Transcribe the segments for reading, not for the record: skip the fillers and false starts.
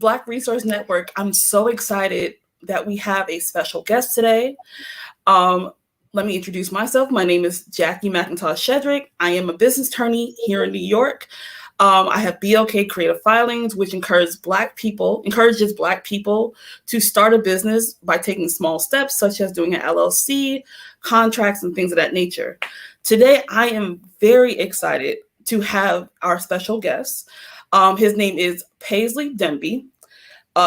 Black Resource Network, I'm so excited that we have a special guest today. Let me introduce myself. My name is Jackie McIntosh Shedrick. I am a business attorney here in New York. I have BLK Creative Filings, which encourages Black people to start a business by taking small steps, such as doing an LLC, contracts, and things of that nature. Today, I am very excited to have our special guest. His name is Paisley Demby.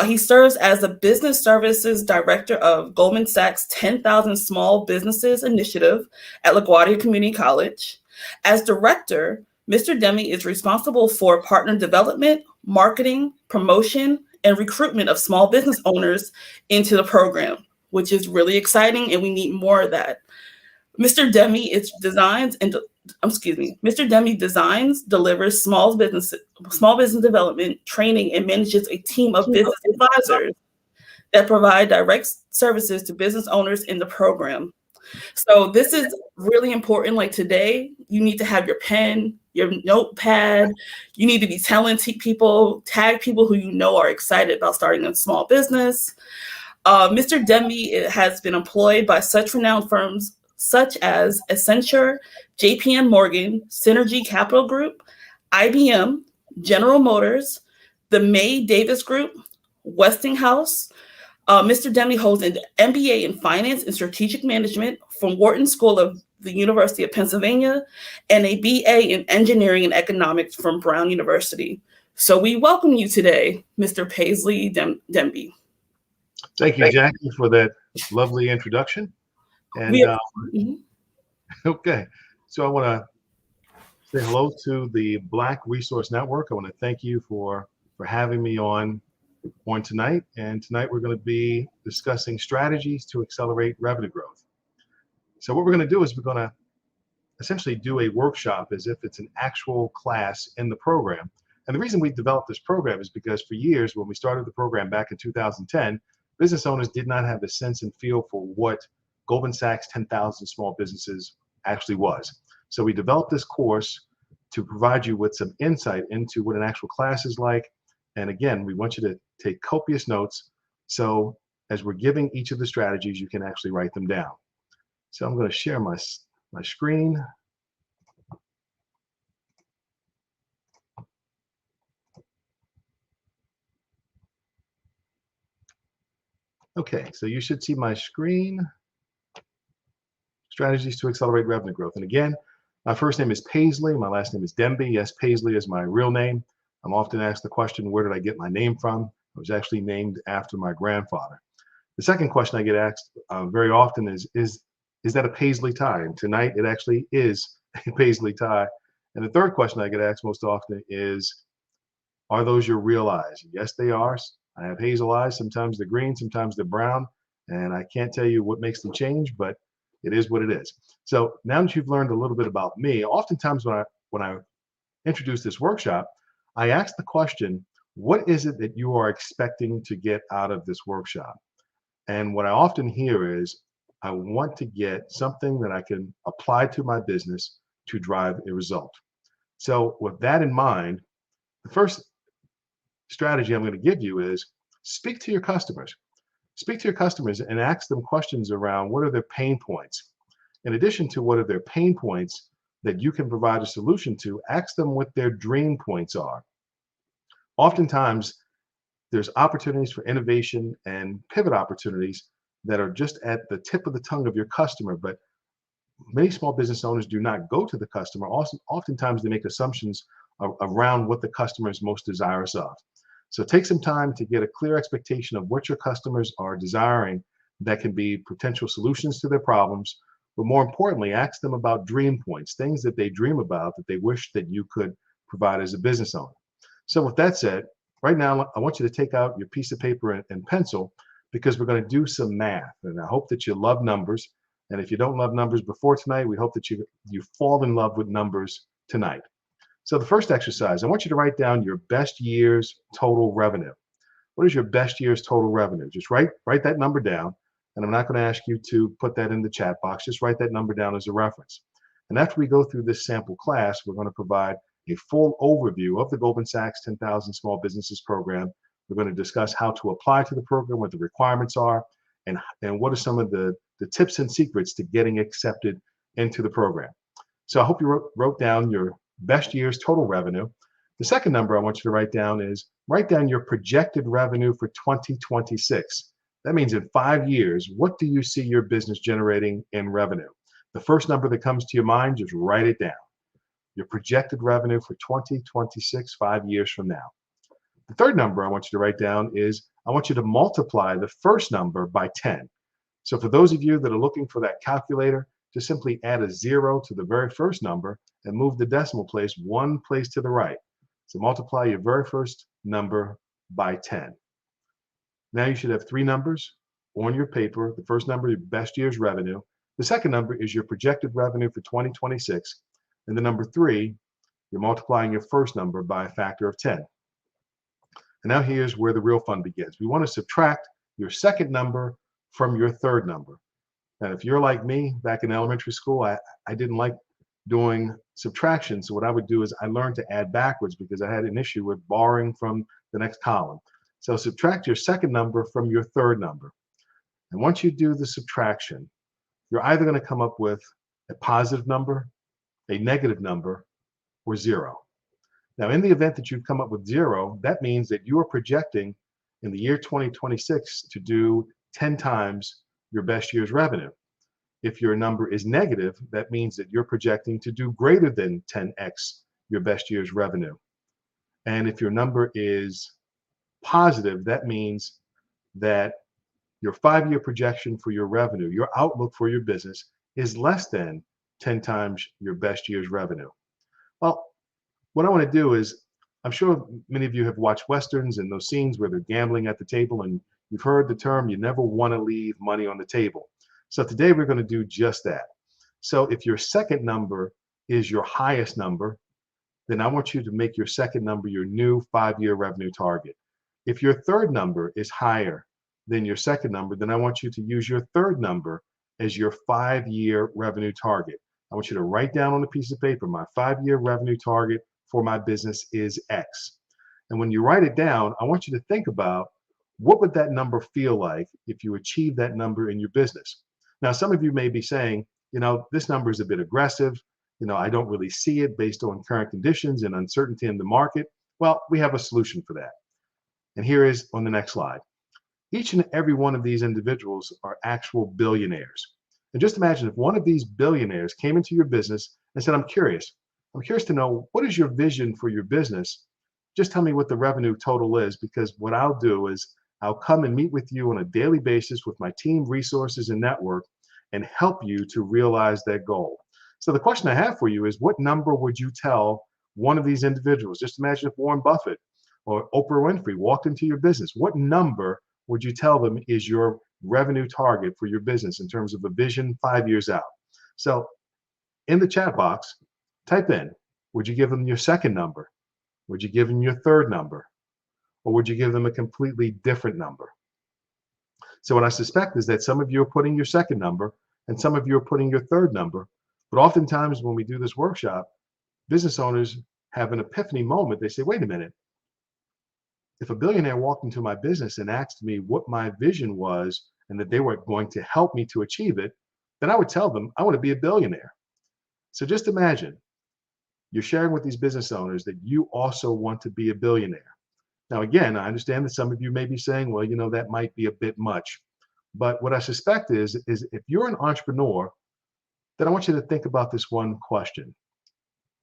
He serves as the Business Services Director of Goldman Sachs 10,000 Small Businesses Initiative at LaGuardia Community College. As director, Mr. Demby is responsible for partner development, marketing, promotion, and recruitment of small business owners into the program, which is really exciting, and we need more of that. Mr. Demby designs, delivers small business development training, and manages a team of business advisors that provide direct services to business owners in the program. So this is really important. Like today, you need to have your pen, your notepad. You need to be telling people, tag people who you know are excited about starting a small business. Mr. Demby has been employed by such renowned firms such as Accenture, JPM Morgan, Synergy Capital Group, IBM, General Motors, the May Davis Group, Westinghouse. Mr. Demby holds an MBA in Finance and Strategic Management from Wharton School of the University of Pennsylvania and a BA in Engineering and Economics from Brown University. So we welcome you today, Mr. Paisley Demby. Thank you, Jackie, for that lovely introduction. And okay, so I want to say hello to the Black Resource Network. I want to thank you for having me on tonight. And tonight we're going to be discussing strategies to accelerate revenue growth. So what we're going to do is we're going to essentially do a workshop as if it's an actual class in the program. And the reason we developed this program is because for years, when we started the program back in 2010, business owners did not have the sense and feel for what Goldman Sachs 10,000 Small Businesses actually was. So we developed this course to provide you with some insight into what an actual class is like. And again, we want you to take copious notes. So as we're giving each of the strategies, you can actually write them down. So I'm going to share my screen. Okay, so you should see my screen. Strategies to accelerate revenue growth. And again, my first name is Paisley. My last name is Demby. Yes, Paisley is my real name. I'm often asked the question, where did I get my name from? I was actually named after my grandfather. The second question I get asked very often is that a Paisley tie? And tonight it actually is a Paisley tie. And the third question I get asked most often is, are those your real eyes? Yes, they are. I have hazel eyes. Sometimes they're green, sometimes they're brown. And I can't tell you what makes them change, but it is what it is. So now that you've learned a little bit about me, oftentimes when I introduce this workshop, I ask the question, what is it that you are expecting to get out of this workshop? And what I often hear is, I want to get something that I can apply to my business to drive a result. So with that in mind, the first strategy I'm going to give you is speak to your customers. Speak to your customers and ask them questions around what are their pain points. In addition to what are their pain points that you can provide a solution to, ask them what their dream points are. Oftentimes, there's opportunities for innovation and pivot opportunities that are just at the tip of the tongue of your customer, but many small business owners do not go to the customer. Also, oftentimes they make assumptions around what the customer is most desirous of. So take some time to get a clear expectation of what your customers are desiring that can be potential solutions to their problems. But more importantly, ask them about dream points, things that they dream about that they wish that you could provide as a business owner. So with that said, right now, I want you to take out your piece of paper and pencil because we're going to do some math. And I hope that you love numbers. And if you don't love numbers before tonight, we hope that you fall in love with numbers tonight. So the first exercise, I want you to write down your best year's total revenue. What is your best year's total revenue? Just write that number down. And I'm not going to ask you to put that in the chat box. Just write that number down as a reference. And after we go through this sample class, we're going to provide a full overview of the Goldman Sachs 10,000 Small Businesses program We're going to discuss how to apply to the program, what the requirements are, and what are some of the tips and secrets to getting accepted into the program. So I hope you wrote down your best year's total revenue. The second number I want you to write down is write down your projected revenue for 2026. That means in 5 years, what do you see your business generating in revenue? The first number that comes to your mind, just write it down. Your projected revenue for 2026, 5 years from now. The third number I want you to write down is I want you to multiply the first number by 10. So for those of you that are looking for that calculator, just simply add a 0 to the very first number and move the decimal place one place to the right. So multiply your very first number by 10. Now you should have 3 numbers on your paper. The first number, your best year's revenue. The second number is your projected revenue for 2026. And the number 3, you're multiplying your first number by a factor of 10. And now here's where the real fun begins. We want to subtract your second number from your third number. And if you're like me, back in elementary school, I didn't like doing subtraction. So what I would do is I learned to add backwards because I had an issue with borrowing from the next column. So subtract your second number from your third number. And once you do the subtraction, you're either going to come up with a positive number, a negative number, or 0. Now, in the event that you come up with 0, that means that you are projecting in the year 2026 to do 10 times your best year's revenue. If your number is negative, that means that you're projecting to do greater than 10x your best year's revenue. And if your number is positive, that means that your 5-year projection for your revenue, your outlook for your business, is less than 10 times your best year's revenue. Well, what I want to do is, I'm sure many of you have watched Westerns and those scenes where they're gambling at the table, and you've heard the term, you never want to leave money on the table. So today we're going to do just that. So if your second number is your highest number, then I want you to make your second number your new 5-year revenue target. If your third number is higher than your second number, then I want you to use your third number as your 5-year revenue target. I want you to write down on a piece of paper, my 5-year revenue target for my business is X. And when you write it down, I want you to think about what would that number feel like if you achieve that number in your business. Now, some of you may be saying, this number is a bit aggressive. I don't really see it based on current conditions and uncertainty in the market. Well, we have a solution for that. And here is on the next slide. Each and every one of these individuals are actual billionaires. And just imagine if one of these billionaires came into your business and said, I'm curious to know, what is your vision for your business? Just tell me what the revenue total is, because what I'll do is I'll come and meet with you on a daily basis with my team, resources, and network and help you to realize that goal. So the question I have for you is, what number would you tell one of these individuals? Just imagine if Warren Buffett or Oprah Winfrey walked into your business. What number would you tell them is your revenue target for your business in terms of a vision 5 years out? So in the chat box, type in, would you give them your second number? Would you give them your third number? Or would you give them a completely different number? So what I suspect is that some of you are putting your second number and some of you are putting your third number. But oftentimes when we do this workshop, business owners have an epiphany moment. They say, wait a minute. If a billionaire walked into my business and asked me what my vision was and that they were going to help me to achieve it, then I would tell them I want to be a billionaire. So just imagine you're sharing with these business owners that you also want to be a billionaire. Now, again, I understand that some of you may be saying, well, that might be a bit much. But what I suspect is if you're an entrepreneur, then I want you to think about this one question.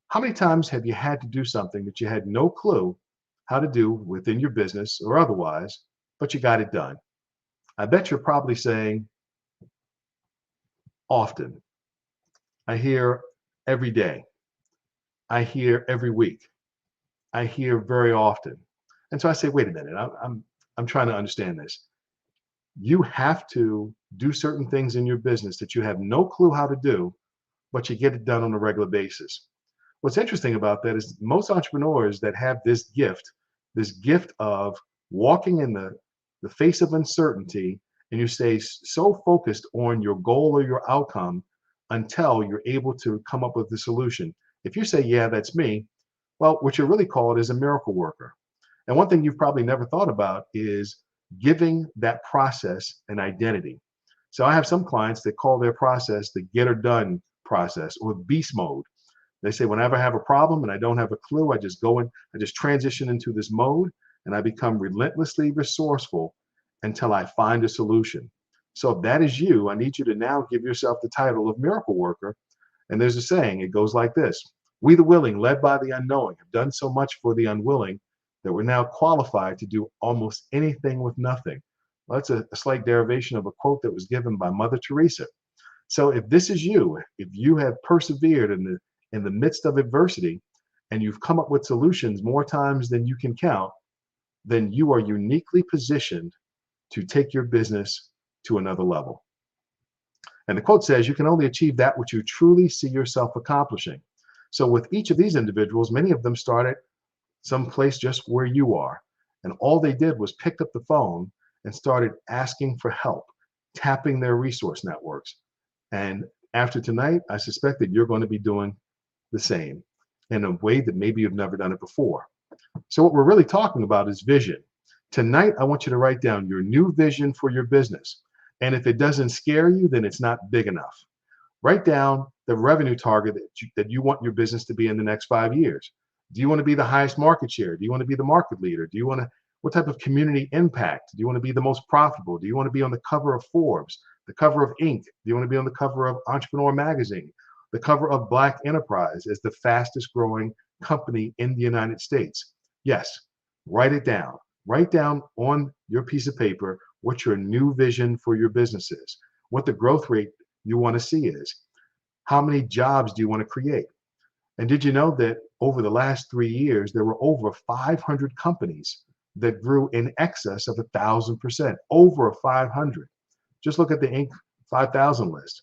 How many times have you had to do something that you had no clue how to do within your business or otherwise, but you got it done? I bet you're probably saying, often. I hear every day. I hear every week. I hear very often. And so I say, wait a minute, I'm trying to understand this. You have to do certain things in your business that you have no clue how to do, but you get it done on a regular basis. What's interesting about that is most entrepreneurs that have this gift of walking in the face of uncertainty, and you stay so focused on your goal or your outcome until you're able to come up with the solution. If you say, yeah, that's me, well, what you're really called is a miracle worker. And one thing you've probably never thought about is giving that process an identity. So I have some clients that call their process the get or done process or beast mode. They say, whenever I have a problem and I don't have a clue, I just go in, I just transition into this mode and I become relentlessly resourceful until I find a solution. So if that is you, I need you to now give yourself the title of miracle worker. And there's a saying, it goes like this: we the willing, led by the unknowing, have done so much for the unwilling that we're now qualified to do almost anything with nothing. Well, that's a slight derivation of a quote that was given by Mother Teresa. So if this is you, if you have persevered in the midst of adversity and you've come up with solutions more times than you can count, then you are uniquely positioned to take your business to another level. And the quote says, you can only achieve that which you truly see yourself accomplishing. So with each of these individuals, many of them started someplace just where you are. And all they did was pick up the phone and started asking for help, tapping their resource networks. And after tonight, I suspect that you're going to be doing the same in a way that maybe you've never done it before. So what we're really talking about is vision. Tonight, I want you to write down your new vision for your business. And if it doesn't scare you, then it's not big enough. Write down the revenue target that you want your business to be in the next 5 years. Do you want to be the highest market share? Do you want to be the market leader? Do you want to, what type of community impact? Do you want to be the most profitable? Do you want to be on the cover of Forbes, the cover of Inc? Do you want to be on the cover of Entrepreneur Magazine, the cover of Black Enterprise as the fastest growing company in the United States? Yes, write it down. Write down on your piece of paper what your new vision for your business is, what the growth rate you want to see is, how many jobs do you want to create? And did you know that over the last 3 years, there were over 500 companies that grew in excess of 1,000%, over 500. Just look at the Inc. 5,000 list.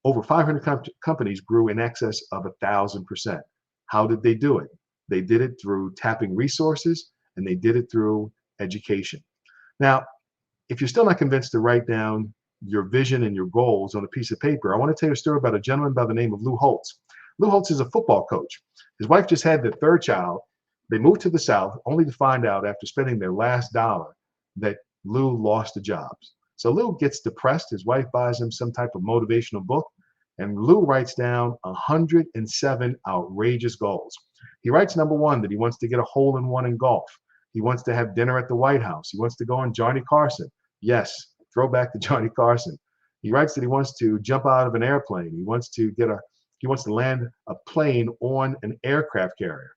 Over 500 companies grew in excess of 1,000%. How did they do it? They did it through tapping resources, and they did it through education. Now, if you're still not convinced to write down your vision and your goals on a piece of paper, I want to tell you a story about a gentleman by the name of Lou Holtz. Lou Holtz is a football coach. His wife just had their third child. They moved to the South only to find out after spending their last dollar that Lou lost the job. So Lou gets depressed. His wife buys him some type of motivational book, and Lou writes down 107 outrageous goals. He writes number one, that he wants to get a hole in one in golf. He wants to have dinner at the White House. He wants to go on Johnny Carson. Yes, throwback to Johnny Carson. He writes that he wants to jump out of an airplane. He wants to land a plane on an aircraft carrier.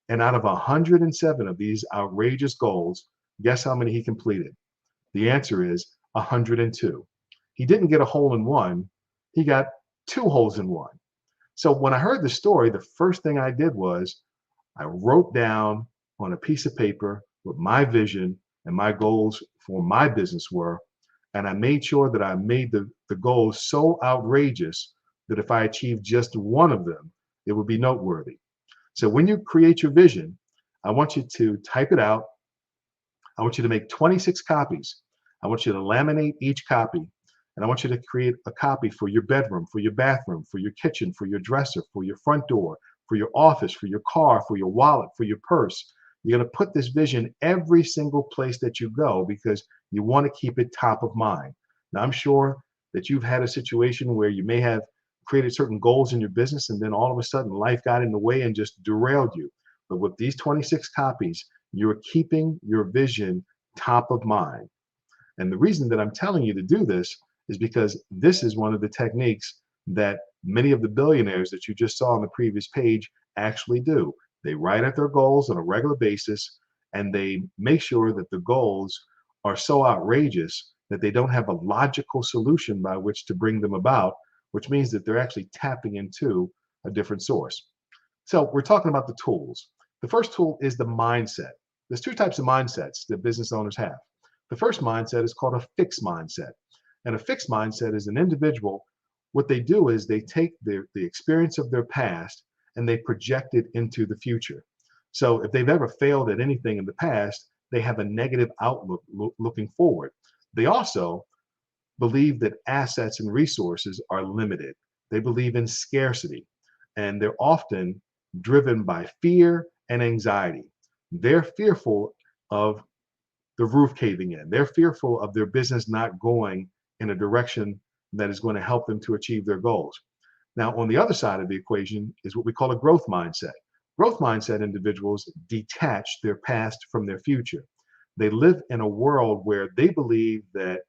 And out of 107 of these outrageous goals, guess how many he completed? The answer is 102. He didn't get a hole in one, he got 2 holes in one. So when I heard the story, the first thing I did was I wrote down on a piece of paper what my vision and my goals for my business were. And I made sure that I made the goals so outrageous that if I achieved just one of them, it would be noteworthy. So when you create your vision, I want you to type it out. I want you to make 26 copies. I want you to laminate each copy. And I want you to create a copy for your bedroom, for your bathroom, for your kitchen, for your dresser, for your front door, for your office, for your car, for your wallet, for your purse. You're going to put this vision every single place that you go because you want to keep it top of mind. Now, I'm sure that you've had a situation where you may have created certain goals in your business and then all of a sudden life got in the way and just derailed you. But with these 26 copies, you're keeping your vision top of mind. And the reason that I'm telling you to do this is because this is one of the techniques that many of the billionaires that you just saw on the previous page actually do. They write out their goals on a regular basis, and they make sure that the goals are so outrageous that they don't have a logical solution by which to bring them about, which means that they're actually tapping into a different source. So we're talking about the tools. The first tool is the mindset. There's 2 types of mindsets that business owners have. The first mindset is called a fixed mindset. And a fixed mindset is an individual, what they do is they take the experience of their past and they project it into the future. So if they've ever failed at anything in the past, they have a negative outlook looking forward. They also believe that assets and resources are limited. They believe in scarcity, and they're often driven by fear and anxiety. They're fearful of the roof caving in. They're fearful of their business not going in a direction that is going to help them to achieve their goals. Now, on the other side of the equation is what we call a growth mindset. Growth mindset individuals detach their past from their future. They live in a world where they believe that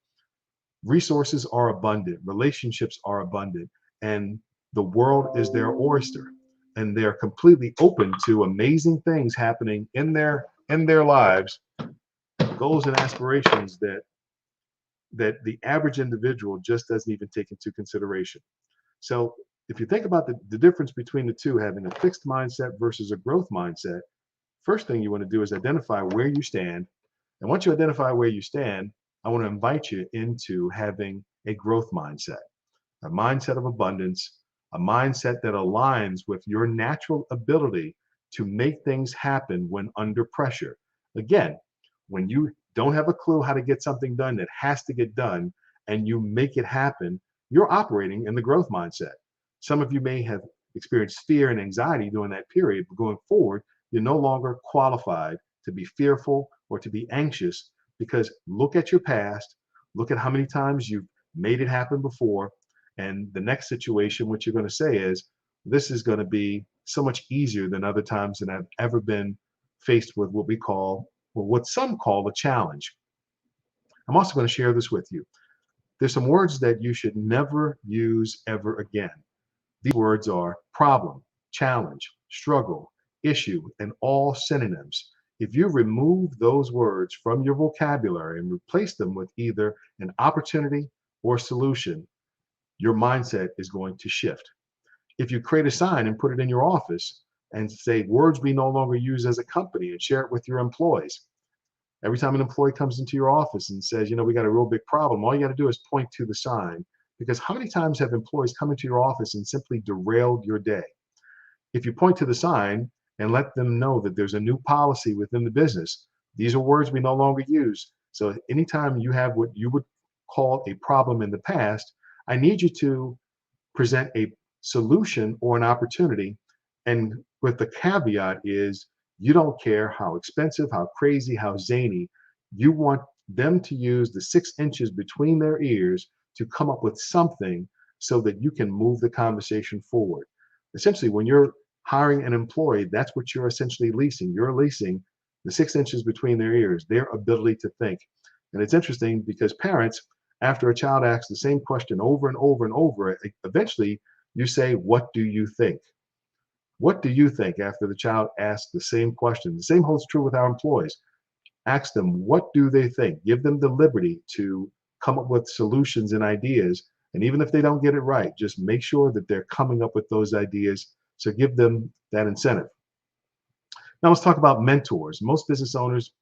resources are abundant, relationships are abundant, and the world is their oyster. And they're completely open to amazing things happening in their lives, goals and aspirations that the average individual just doesn't even take into consideration. So if you think about the difference between the two, having a fixed mindset versus a growth mindset, first thing you want to do is identify where you stand. And once you identify where you stand, I want to invite you into having a growth mindset, a mindset of abundance, a mindset that aligns with your natural ability to make things happen when under pressure. Again, when you don't have a clue how to get something done that has to get done and you make it happen, you're operating in the growth mindset. Some of you may have experienced fear and anxiety during that period, but going forward, you're no longer qualified to be fearful or to be anxious, because look at your past, look at how many times you've made it happen before, and the next situation, what you're going to say is, this is going to be so much easier than other times that I've ever been faced with what we call, or what some call, a challenge. I'm also going to share this with you. There's some words that you should never use ever again. These words are problem, challenge, struggle, issue, and all synonyms. If you remove those words from your vocabulary and replace them with either an opportunity or solution, your mindset is going to shift. If you create a sign and put it in your office and say words we no longer use as a company and share it with your employees, every time an employee comes into your office and says, we got a real big problem, all you got to do is point to the sign. Because how many times have employees come into your office and simply derailed your day? If you point to the sign and let them know that there's a new policy within the business, these are words we no longer use. So anytime you have what you would call a problem in the past, I need you to present a solution or an opportunity. And with the caveat is, you don't care how expensive, how crazy, how zany, you want them to use the 6 inches between their ears to come up with something so that you can move the conversation forward. Essentially, when you're hiring an employee, that's what you're essentially leasing. You're leasing the 6 inches between their ears, their ability to think. And it's interesting because parents, after a child asks the same question over and over and over, eventually you say, what do you think? What do you think after the child asks the same question? The same holds true with our employees. Ask them, what do they think? Give them the liberty to come up with solutions and ideas. And even if they don't get it right, just make sure that they're coming up with those ideas. So give them that incentive. Now let's talk about mentors. Most business owners,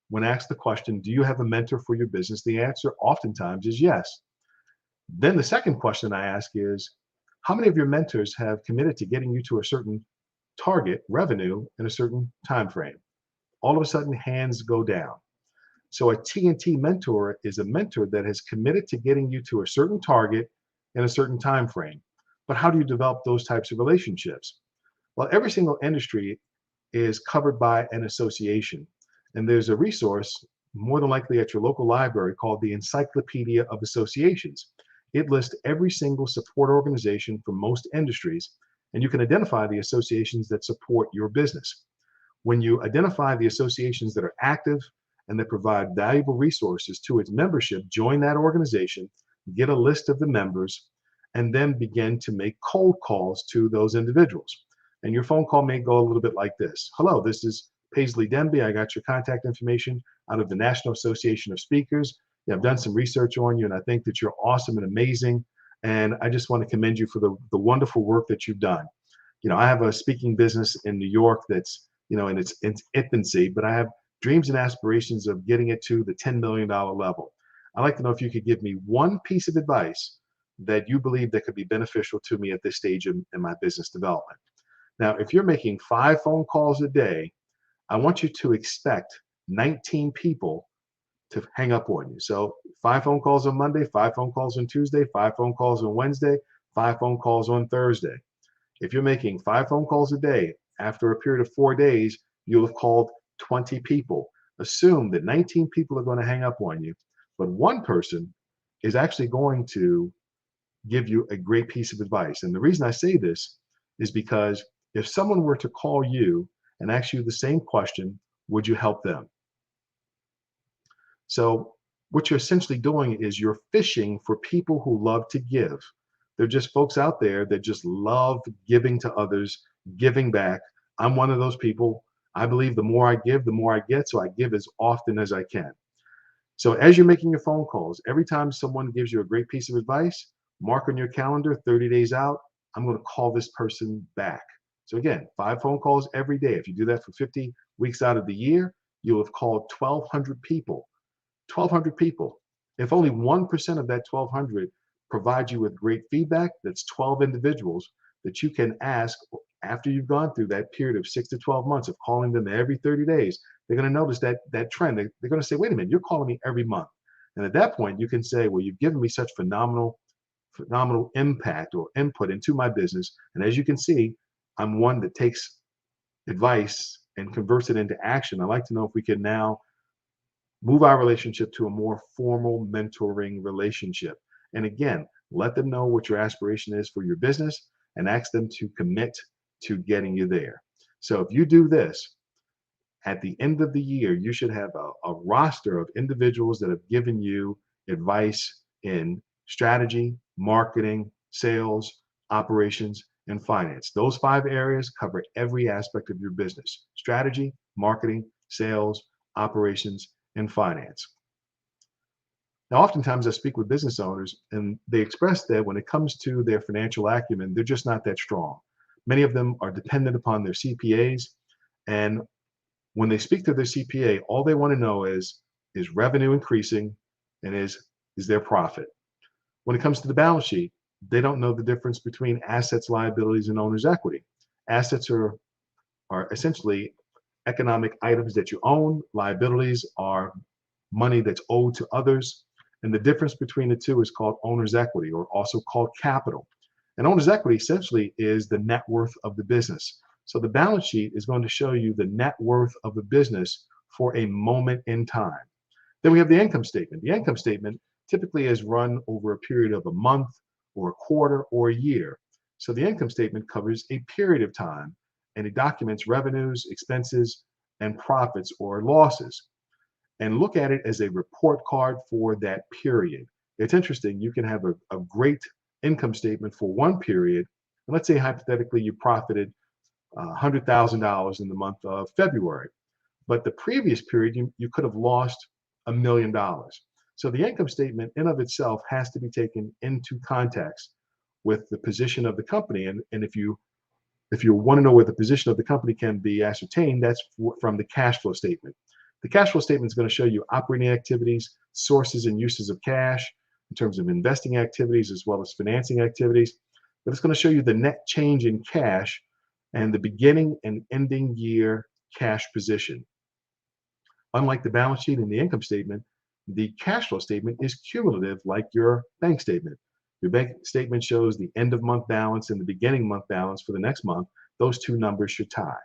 when asked the question, do you have a mentor for your business? The answer oftentimes is yes. Then the second question I ask is, how many of your mentors have committed to getting you to a certain target revenue in a certain time frame? All of a sudden, hands go down. So a T&T mentor is a mentor that has committed to getting you to a certain target in a certain time frame. But how do you develop those types of relationships? Well, every single industry is covered by an association. And there's a resource, more than likely at your local library, called the Encyclopedia of Associations. It lists every single support organization for most industries, and you can identify the associations that support your business. When you identify the associations that are active and that provide valuable resources to its membership, join that organization, get a list of the members, and then begin to make cold calls to those individuals. And your phone call may go a little bit like this. Hello, this is Paisley Denby. I got your contact information out of the National Association of Speakers. Yeah, I've done some research on you, and I think that you're awesome and amazing. And I just want to commend you for the wonderful work that you've done. I have a speaking business in New York that's, in its infancy, but I have dreams and aspirations of getting it to the $10 million level. I'd like to know if you could give me one piece of advice that you believe that could be beneficial to me at this stage in my business development. Now, if you're making 5 phone calls a day, I want you to expect 19 people to hang up on you. So 5 phone calls on Monday, 5 phone calls on Tuesday, 5 phone calls on Wednesday, 5 phone calls on Thursday. If you're making 5 phone calls a day, after a period of 4 days, you'll have called 20 people. Assume that 19 people are going to hang up on you, but one person is actually going to give you a great piece of advice. And the reason I say this is because if someone were to call you and ask you the same question, would you help them? So what you're essentially doing is you're fishing for people who love to give. They're just folks out there that just love giving to others, giving back. I'm one of those people. I believe the more I give, the more I get. So I give as often as I can. So as you're making your phone calls, every time someone gives you a great piece of advice, mark on your calendar 30 days out, I'm going to call this person back. So again, 5 phone calls every day. If you do that for 50 weeks out of the year, you'll have called 1,200 people. 1,200 people. If only 1% of that 1,200 provide you with great feedback, that's 12 individuals that you can ask after you've gone through that period of 6 to 12 months of calling them every 30 days. They're going to notice that trend. They're going to say, wait a minute, you're calling me every month. And at that point, you can say, well, you've given me such phenomenal impact or input into my business. And as you can see, I'm one that takes advice and converts it into action. I'd like to know if we can now move our relationship to a more formal mentoring relationship. And again, let them know what your aspiration is for your business and ask them to commit to getting you there. So if you do this, at the end of the year, you should have a roster of individuals that have given you advice in strategy, marketing, sales, operations, and finance. Those 5 areas cover every aspect of your business: strategy, marketing, sales, operations, and finance. Now, oftentimes I speak with business owners and they express that when it comes to their financial acumen, they're just not that strong. Many of them are dependent upon their CPAs, and when they speak to their CPA, all they want to know is revenue increasing and is there profit? When it comes to the balance sheet, they don't know the difference between assets, liabilities, and owner's equity. Assets are essentially economic items that you own. Liabilities are money that's owed to others. And the difference between the two is called owner's equity, or also called capital. And owner's equity essentially is the net worth of the business. So the balance sheet is going to show you the net worth of the business for a moment in time. Then we have the income statement. The income statement typically is run over a period of a month or a quarter or a year. So the income statement covers a period of time, and it documents revenues, expenses, and profits or losses. And look at it as a report card for that period. It's interesting. You can have a great income statement for one period. And let's say hypothetically you profited $100,000 in the month of February. But the previous period, you could have lost $1 million. So the income statement in of itself has to be taken into context with the position of the company. And if you want to know where the position of the company can be ascertained, that's from the cash flow statement. The cash flow statement is going to show you operating activities, sources and uses of cash in terms of investing activities as well as financing activities. But it's going to show you the net change in cash and the beginning and ending year cash position. Unlike the balance sheet and the income statement, the cash flow statement is cumulative like your bank statement. Your bank statement shows the end of month balance and the beginning month balance for the next month. Those two numbers should tie.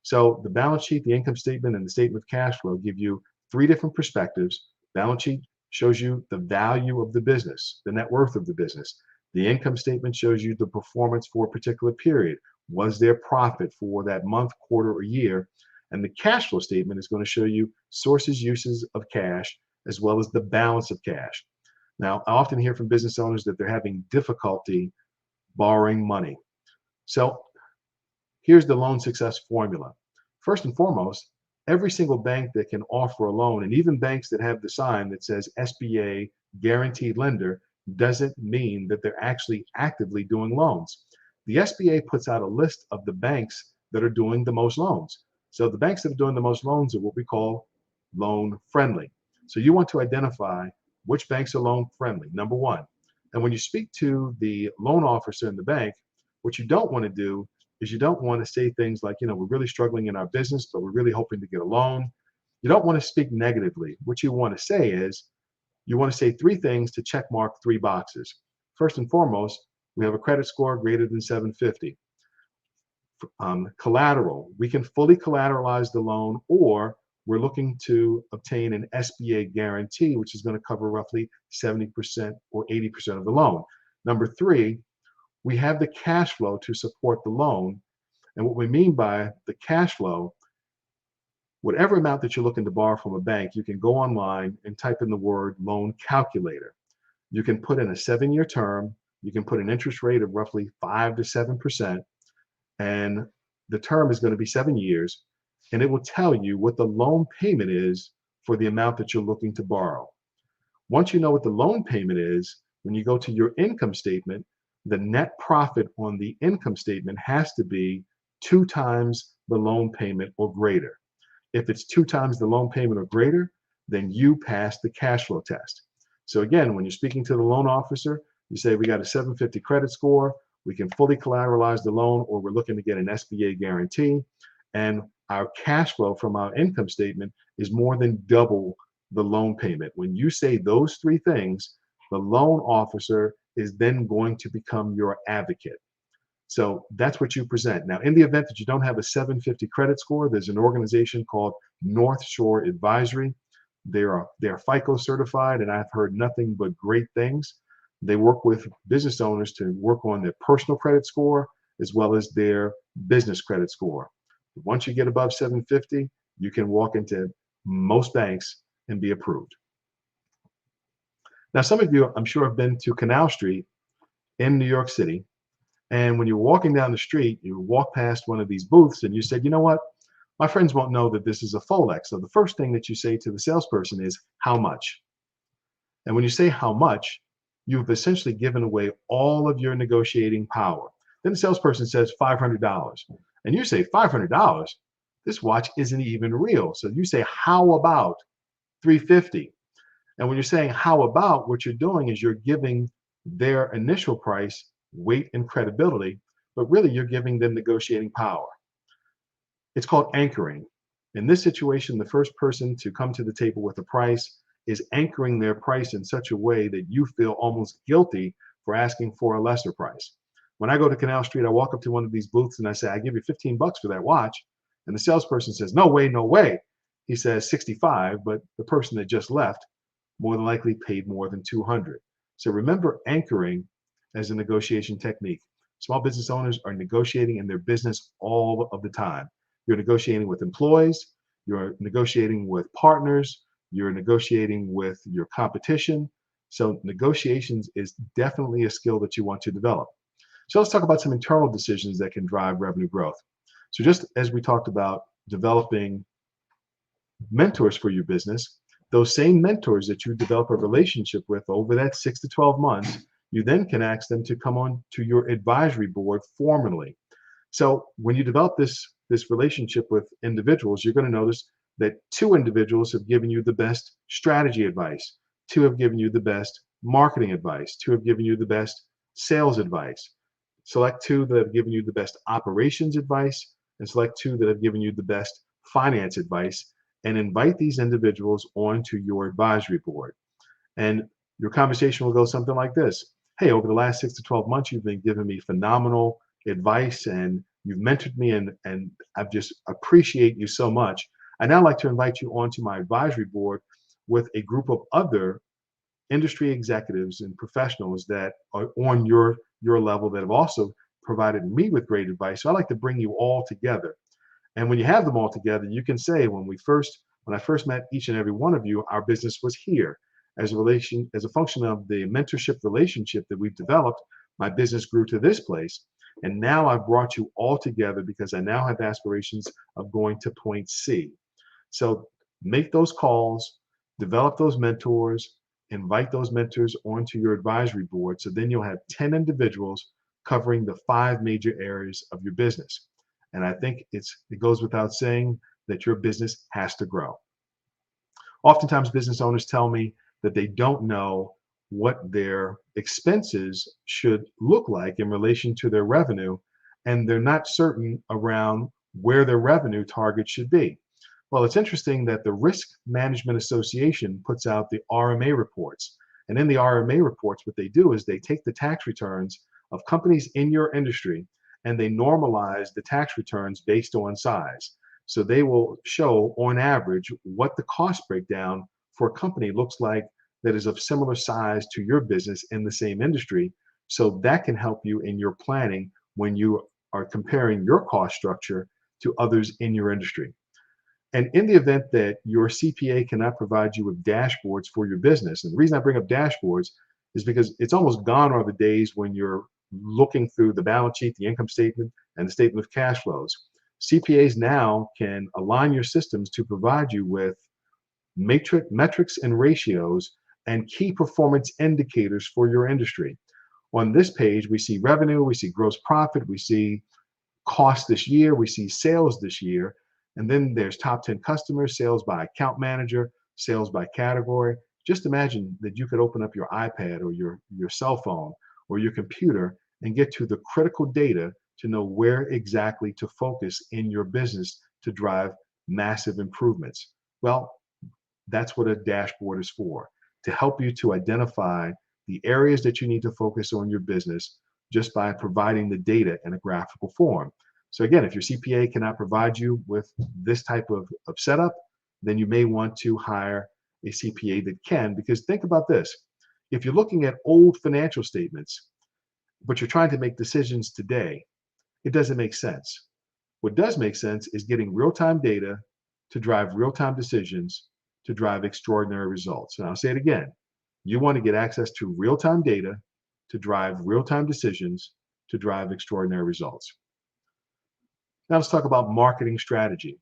So the balance sheet, the income statement, and the statement of cash flow give you 3 different perspectives. Balance sheet shows you the value of the business, the net worth of the business. The income statement shows you the performance for a particular period. Was there profit for that month, quarter, or year? And the cash flow statement is going to show you sources, uses of cash, as well as the balance of cash. Now, I often hear from business owners that they're having difficulty borrowing money. So here's the loan success formula. First and foremost, every single bank that can offer a loan, and even banks that have the sign that says SBA guaranteed lender, doesn't mean that they're actually actively doing loans. The SBA puts out a list of the banks that are doing the most loans. So the banks that are doing the most loans are what we call loan friendly. So you want to identify which banks are loan friendly, number one. And when you speak to the loan officer in the bank, what you don't want to do is you don't want to say things like, we're really struggling in our business, but we're really hoping to get a loan. You don't want to speak negatively. What you want to say is, you want to say 3 things to check mark 3 boxes. First and foremost, we have a credit score greater than 750. Collateral. We can fully collateralize the loan, or we're looking to obtain an SBA guarantee, which is going to cover roughly 70% or 80% of the loan. Number three, we have the cash flow to support the loan. And what we mean by the cash flow, whatever amount that you're looking to borrow from a bank, you can go online and type in the word loan calculator. You can put in a 7-year term. You can put an interest rate of roughly 5 to 7%. And the term is going to be 7 years. And it will tell you what the loan payment is for the amount that you're looking to borrow. Once you know what the loan payment is, when you go to your income statement, the net profit on the income statement has to be 2 times the loan payment or greater. If it's 2 times the loan payment or greater, then you pass the cash flow test. So again, when you're speaking to the loan officer, you say, we got a 750 credit score, we can fully collateralize the loan, or we're looking to get an SBA guarantee, and our cash flow from our income statement is more than double the loan payment. When you say those 3 things, the loan officer is then going to become your advocate. So that's what you present. Now, in the event that you don't have a 750 credit score, there's an organization called North Shore Advisory. They're FICO certified, and I've heard nothing but great things. They work with business owners to work on their personal credit score as well as their business credit score. Once you get above 750, you can walk into most banks and be approved. Now, some of you, I'm sure, have been to Canal Street in New York City. And when you're walking down the street, you walk past one of these booths and you said, you know what? My friends won't know that this is a Folex. So the first thing that you say to the salesperson is, how much? And when you say how much, you've essentially given away all of your negotiating power. Then the salesperson says $500. And you say, $500? This watch isn't even real. So you say, how about $350? And when you're saying how about, what you're doing is you're giving their initial price weight and credibility, but really you're giving them negotiating power. It's called anchoring. In this situation, the first person to come to the table with a price is anchoring their price in such a way that you feel almost guilty for asking for a lesser price. When I go to Canal Street, I walk up to one of these booths and I say, I give you 15 bucks for that watch. And the salesperson says, no way, no way. He says 65, but the person that just left more than likely paid more than 200. So remember anchoring as a negotiation technique. Small business owners are negotiating in their business all of the time. You're negotiating with employees, you're negotiating with partners, you're negotiating with your competition. So negotiations is definitely a skill that you want to develop. So let's talk about some internal decisions that can drive revenue growth. So just as we talked about developing mentors for your business, those same mentors that you develop a relationship with over that 6 to 12 months, you then can ask them to come on to your advisory board formally. So when you develop this relationship with individuals, you're going to notice that 2 individuals have given you the best strategy advice, 2 have given you the best marketing advice, 2 have given you the best sales advice. Select 2 that have given you the best operations advice, and select 2 that have given you the best finance advice, and invite these individuals onto your advisory board. And your conversation will go something like this. Hey, over the last 6 to 12 months, you've been giving me phenomenal advice and you've mentored me, and I just appreciate you so much. I'd now like to invite you onto my advisory board with a group of other industry executives and professionals that are on your level that have also provided me with great advice. So I'd like to bring you all together. And when you have them all together, you can say, when I first met each and every one of you, our business was here. As a function of the mentorship relationship that we've developed, my business grew to this place. And now I've brought you all together because I now have aspirations of going to point C. So make those calls, develop those mentors, invite those mentors onto your advisory board. So then you'll have 10 individuals covering the 5 major areas of your business. And I think it goes without saying that your business has to grow. Oftentimes business owners tell me that they don't know what their expenses should look like in relation to their revenue, and they're not certain around where their revenue target should be. Well, it's interesting that the Risk Management Association puts out the RMA reports. And in the RMA reports, what they do is they take the tax returns of companies in your industry and they normalize the tax returns based on size. So they will show on average what the cost breakdown for a company looks like that is of similar size to your business in the same industry. So that can help you in your planning when you are comparing your cost structure to others in your industry. And in the event that your CPA cannot provide you with dashboards for your business, and the reason I bring up dashboards is because it's almost gone are the days when you're looking through the balance sheet, the income statement, and the statement of cash flows. CPAs now can align your systems to provide you with metrics and ratios and key performance indicators for your industry. On this page, we see revenue, we see gross profit, we see cost this year, we see sales this year, and then there's top 10 customers, sales by account manager, sales by category. Just imagine that you could open up your iPad or your cell phone or your computer and get to the critical data to know where exactly to focus in your business to drive massive improvements. Well, that's what a dashboard is for, to help you to identify the areas that you need to focus on your business just by providing the data in a graphical form. So again, if your CPA cannot provide you with this type of setup, then you may want to hire a CPA that can, because think about this. If you're looking at old financial statements, but you're trying to make decisions today, it doesn't make sense. What does make sense is getting real-time data to drive real-time decisions to drive extraordinary results. And I'll say it again. You want to get access to real-time data to drive real-time decisions to drive extraordinary results. Now let's talk about marketing strategy.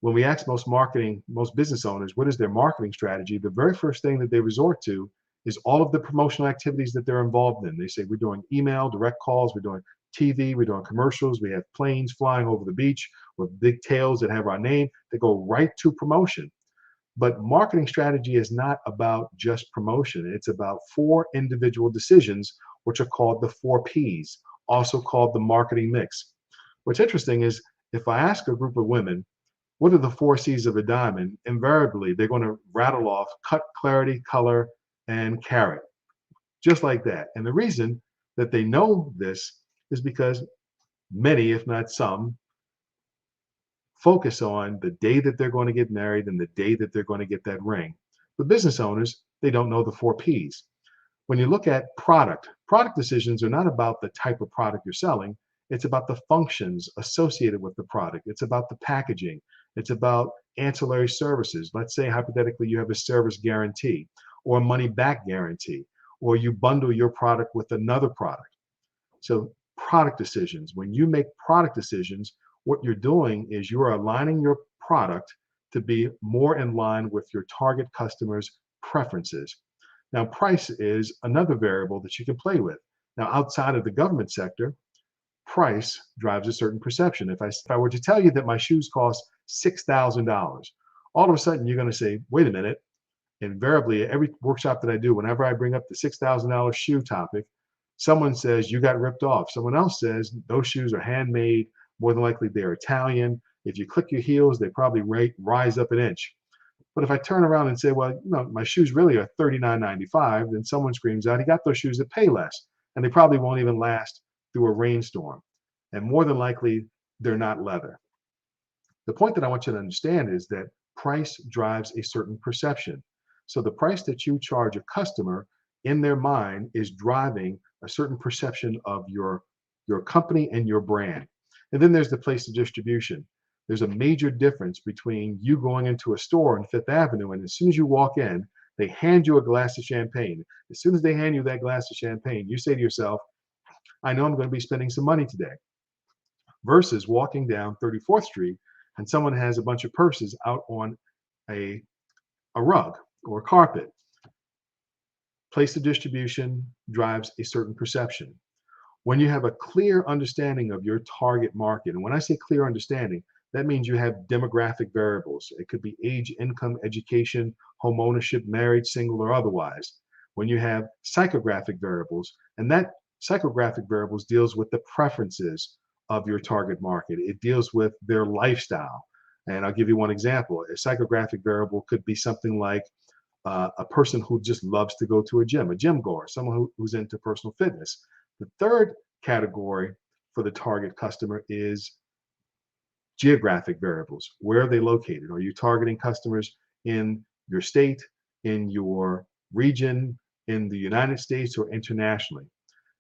When we ask most business owners, what is their marketing strategy? The very first thing that they resort to is all of the promotional activities that they're involved in. They say, we're doing email, direct calls, we're doing TV, we're doing commercials, we have planes flying over the beach with big tails that have our name. They go right to promotion. But marketing strategy is not about just promotion. It's about 4 individual decisions, which are called the 4 Ps, also called the marketing mix. What's interesting is if I ask a group of women, what are the 4 C's of a diamond? Invariably, they're going to rattle off cut, clarity, color, and carat, just like that. And the reason that they know this is because many, if not some, focus on the day that they're going to get married and the day that they're going to get that ring. But business owners, they don't know the 4 Ps. When you look at product decisions are not about the type of product you're selling. It's about the functions associated with the product. It's about the packaging. It's about ancillary services. Let's say hypothetically you have a service guarantee or a money back guarantee, or you bundle your product with another product. So product decisions, when you make product decisions, what you're doing is you are aligning your product to be more in line with your target customers' preferences. Now, price is another variable that you can play with. Now, outside of the government sector, price drives a certain perception. If I were to tell you that my shoes cost $6,000, all of a sudden you're going to say, wait a minute. Invariably, every workshop that I do, whenever I bring up the $6,000 shoe topic, someone says you got ripped off. Someone else says those shoes are handmade. More than likely they're Italian. If you click your heels, they probably rise up an inch. But if I turn around and say, well, my shoes really are $39.95, then someone screams out, he got those shoes that pay less. And they probably won't even last through a rainstorm. And more than likely, they're not leather. The point that I want you to understand is that price drives a certain perception. So the price that you charge a customer in their mind is driving a certain perception of your company and your brand. And then there's the place of distribution. There's a major difference between you going into a store on Fifth Avenue, and as soon as you walk in, they hand you a glass of champagne. As soon as they hand you that glass of champagne, you say to yourself, I know I'm going to be spending some money today. Versus walking down 34th Street and someone has a bunch of purses out on a rug or carpet. Place of distribution drives a certain perception. When you have a clear understanding of your target market, and when I say clear understanding, that means you have demographic variables. It could be age, income, education, home ownership, married, single, or otherwise. When you have psychographic variables, and that psychographic variables deals with the preferences of your target market. It deals with their lifestyle. And I'll give you one example. A psychographic variable could be something like a person who just loves to go to a gym goer, someone who's into personal fitness. The third category for the target customer is geographic variables. Where are they located? Are you targeting customers in your state, in your region, in the United States, or internationally?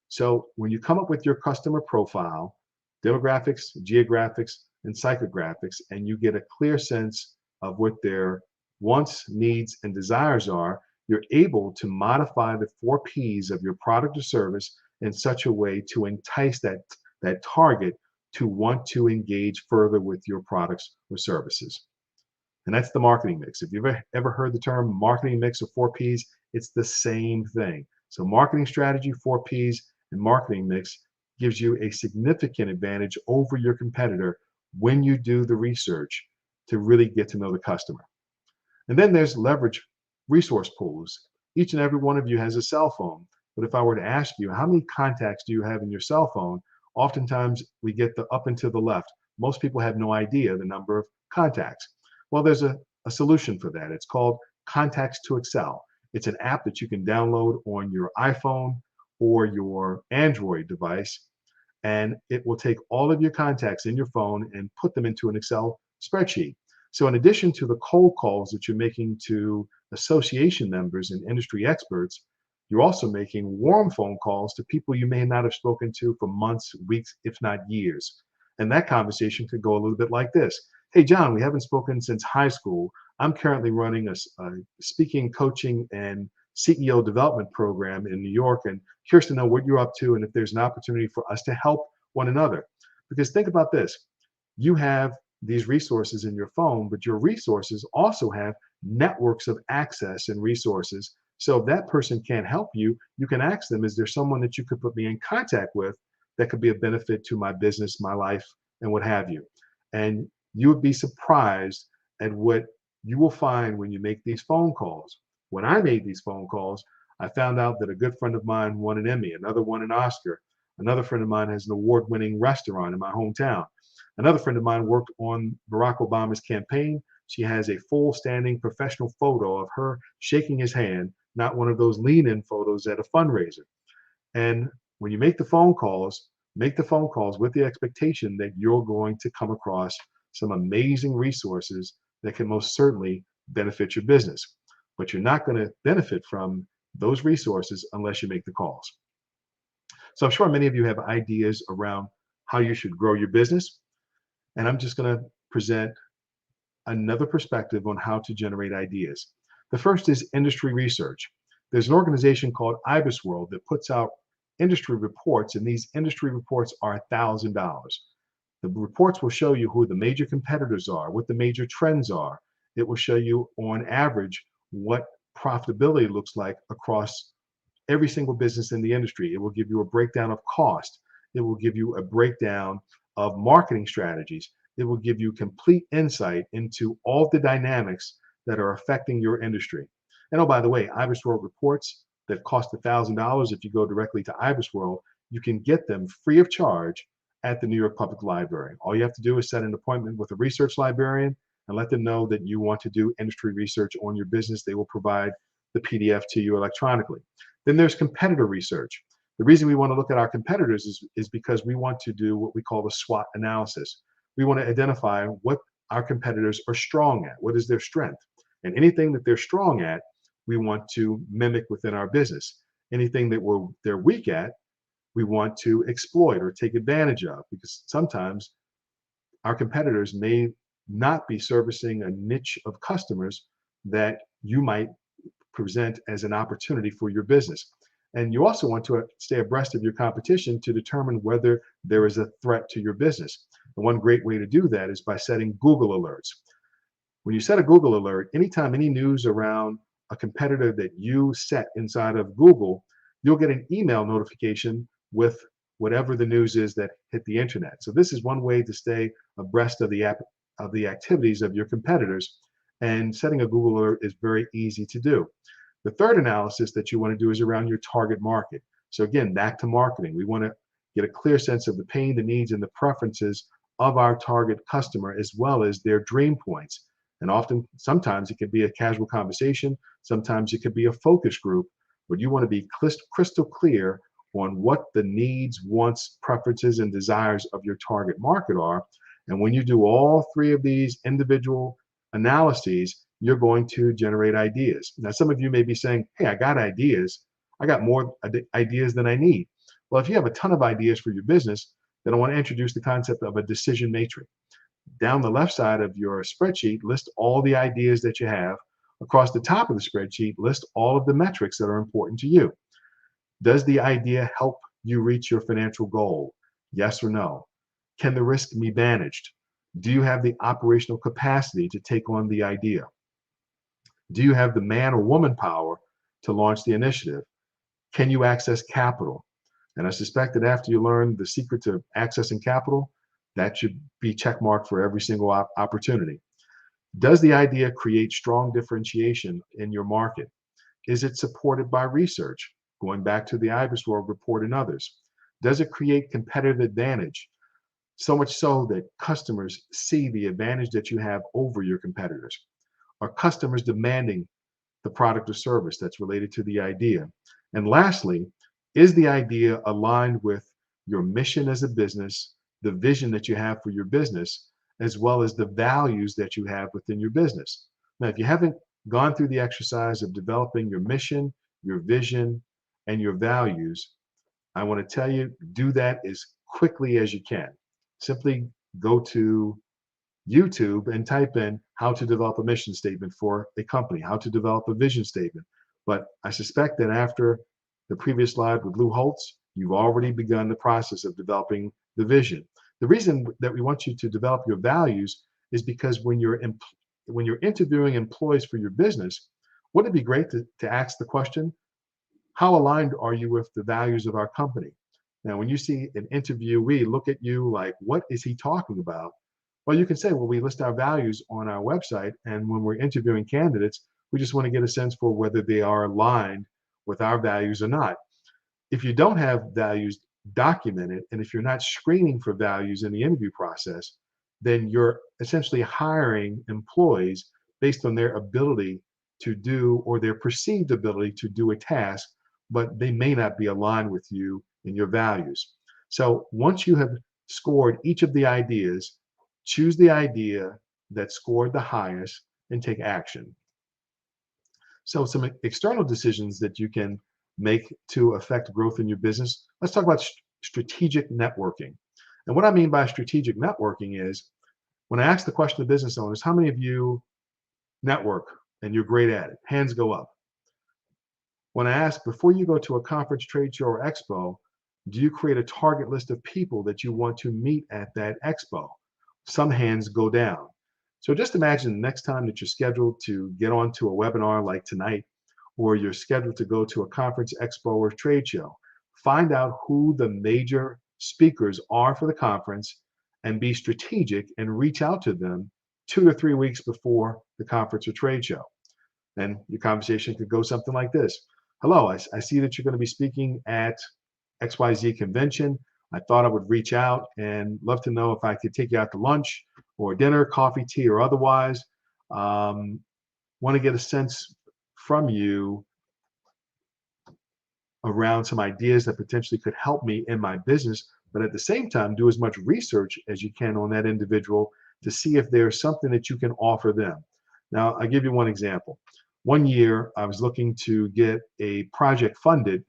So when you come up with your customer profile, demographics, geographics, and psychographics, and you get a clear sense of what their wants, needs, and desires are, you're able to modify the 4 Ps of your product or service in such a way to entice that target to want to engage further with your products or services. And that's the marketing mix. If you've ever heard the term marketing mix of 4 Ps, it's the same thing. So marketing strategy, 4 Ps, and marketing mix gives you a significant advantage over your competitor when you do the research to really get to know the customer. And then there's leverage resource pools. Each and every one of you has a cell phone. But if I were to ask you, how many contacts do you have in your cell phone? Oftentimes we get the up and to the left. Most people have no idea the number of contacts. Well, there's a solution for that. It's called Contacts to Excel. It's an app that you can download on your iPhone or your Android device, and it will take all of your contacts in your phone and put them into an Excel spreadsheet. So in addition to the cold calls that you're making to association members and industry experts, you're also making warm phone calls to people you may not have spoken to for months, weeks, if not years. And that conversation could go a little bit like this. Hey, John, we haven't spoken since high school. I'm currently running a speaking, coaching, and CEO development program in New York, and curious to know what you're up to and if there's an opportunity for us to help one another. Because think about this. You have these resources in your phone, but your resources also have networks of access and resources. So if that person can't help you, you can ask them, is there someone that you could put me in contact with that could be a benefit to my business, my life, and what have you? And you would be surprised at what you will find when you make these phone calls. When I made these phone calls, I found out that a good friend of mine won an Emmy, another won an Oscar. Another friend of mine has an award-winning restaurant in my hometown. Another friend of mine worked on Barack Obama's campaign. She has a full standing professional photo of her shaking his hand, not one of those lean-in photos at a fundraiser. And when you make the phone calls with the expectation that you're going to come across some amazing resources that can most certainly benefit your business. But you're not going to benefit from those resources unless you make the calls. So I'm sure many of you have ideas around how you should grow your business. And I'm just going to present another perspective on how to generate ideas. The first is industry research. There's an organization called IBISWorld that puts out industry reports, and these industry reports are $1,000. The reports will show you who the major competitors are, what the major trends are. It will show you on average what profitability looks like across every single business in the industry. It will give you a breakdown of cost. It will give you a breakdown of marketing strategies. It will give you complete insight into all the dynamics that are affecting your industry. And oh, by the way, IBISWorld reports that cost $1,000. If you go directly to IBISWorld, you can get them free of charge at the New York Public Library. All you have to do is set an appointment with a research librarian and let them know that you want to do industry research on your business. They will provide the PDF to you electronically. Then there's competitor research. The reason we want to look at our competitors is because we want to do what we call the SWOT analysis. We want to identify what our competitors are strong at. What is their strength? And anything that they're strong at, we want to mimic within our business. Anything that they're weak at, we want to exploit or take advantage of, because sometimes our competitors may not be servicing a niche of customers that you might present as an opportunity for your business. And you also want to stay abreast of your competition to determine whether there is a threat to your business. And one great way to do that is by setting Google alerts. When you set a Google alert, anytime any news around a competitor that you set inside of Google, you'll get an email notification with whatever the news is that hit the internet. So this is one way to stay abreast of the activities of your competitors, and setting a Google alert is very easy to do. The third analysis that you want to do is around your target market. So again, back to marketing. We want to get a clear sense of the pain, the needs, and the preferences of our target customer, as well as their dream points. And sometimes it could be a casual conversation. Sometimes it could be a focus group, but you want to be crystal clear on what the needs, wants, preferences, and desires of your target market are. And when you do all three of these individual analyses, you're going to generate ideas. Now, some of you may be saying, hey, I got ideas. I got more ideas than I need. Well, if you have a ton of ideas for your business, then I want to introduce the concept of a decision matrix. Down the left side of your spreadsheet, list all the ideas that you have. Across the top of the spreadsheet, list all of the metrics that are important to you. Does the idea help you reach your financial goal? Yes or no? Can the risk be managed? Do you have the operational capacity to take on the idea? Do you have the man or woman power to launch the initiative? Can you access capital? And I suspect that after you learn the secret to accessing capital, that should be checkmarked for every single opportunity. Does the idea create strong differentiation in your market? Is it supported by research? Going back to the IBISWorld report and others. Does it create competitive advantage? So much so that customers see the advantage that you have over your competitors. Are customers demanding the product or service that's related to the idea? And lastly, is the idea aligned with your mission as a business, the vision that you have for your business, as well as the values that you have within your business? Now, if you haven't gone through the exercise of developing your mission, your vision, and your values, I want to tell you, do that as quickly as you can. Simply go to YouTube and type in how to develop a mission statement for a company, how to develop a vision statement. But I suspect that after the previous slide with Lou Holtz, you've already begun the process of developing the vision. The reason that we want you to develop your values is because when you're interviewing employees for your business, wouldn't it be great to ask the question, how aligned are you with the values of our company? Now, when you see an interviewee look at you like, what is he talking about? Well, you can say, well, we list our values on our website, and when we're interviewing candidates, we just want to get a sense for whether they are aligned with our values or not. If you don't have values documented, and if you're not screening for values in the interview process, then you're essentially hiring employees based on their ability to do, or their perceived ability to do a task, but they may not be aligned with you and your values. So once you have scored each of the ideas, choose the idea that scored the highest and take action. So some external decisions that you can make to affect growth in your business. Let's talk about strategic networking. And what I mean by strategic networking is, when I ask the question to business owners, how many of you network and you're great at it? Hands go up. When I ask, before you go to a conference, trade show, or expo, do you create a target list of people that you want to meet at that expo? Some hands go down. So just imagine the next time that you're scheduled to get onto a webinar like tonight, or you're scheduled to go to a conference, expo, or trade show, find out who the major speakers are for the conference and be strategic and reach out to them 2 to 3 weeks before the conference or trade show. And your conversation could go something like this. Hello, I see that you're going to be speaking at XYZ convention. I thought I would reach out and love to know if I could take you out to lunch or dinner, coffee, tea, or otherwise. Want to get a sense from you around some ideas that potentially could help me in my business, but at the same time, do as much research as you can on that individual to see if there's something that you can offer them. Now, I'll give you one example. One year, I was looking to get a project funded,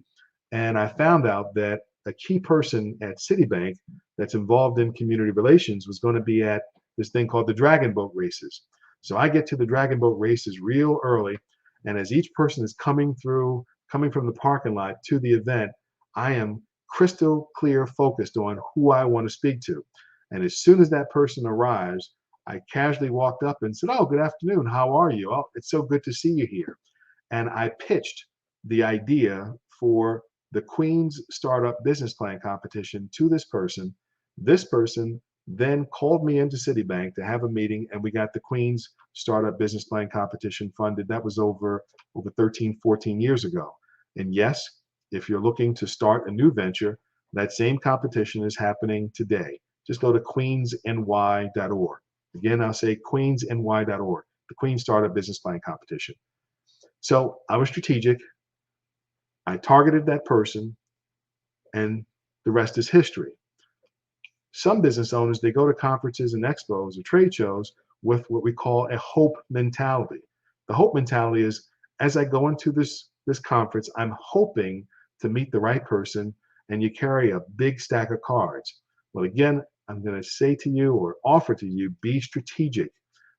and I found out that a key person at Citibank that's involved in community relations was going to be at this thing called the Dragon Boat Races. So I get to the Dragon Boat Races real early, and as each person is coming from the parking lot to the event, I am crystal clear focused on who I want to speak to. And as soon as that person arrives, I casually walked up and said, "Oh, good afternoon. How are you? Oh, it's so good to see you here." And I pitched the idea for the Queen's Startup Business Plan competition to this person. This person then called me into Citibank to have a meeting, and we got the Queen's Startup Business Plan competition funded. That was over 13, 14 years ago. And yes, if you're looking to start a new venture, that same competition is happening today. Just go to queensny.org. Again, I'll say queensny.org, the Queen's Startup Business Plan competition. So I was strategic. I targeted that person. and the rest is history. Some business owners, they go to conferences and expos or trade shows with what we call a hope mentality. The hope mentality is, as I go into this conference, I'm hoping to meet the right person, and you carry a big stack of cards. Well, again, I'm going to say to you or offer to you, be strategic.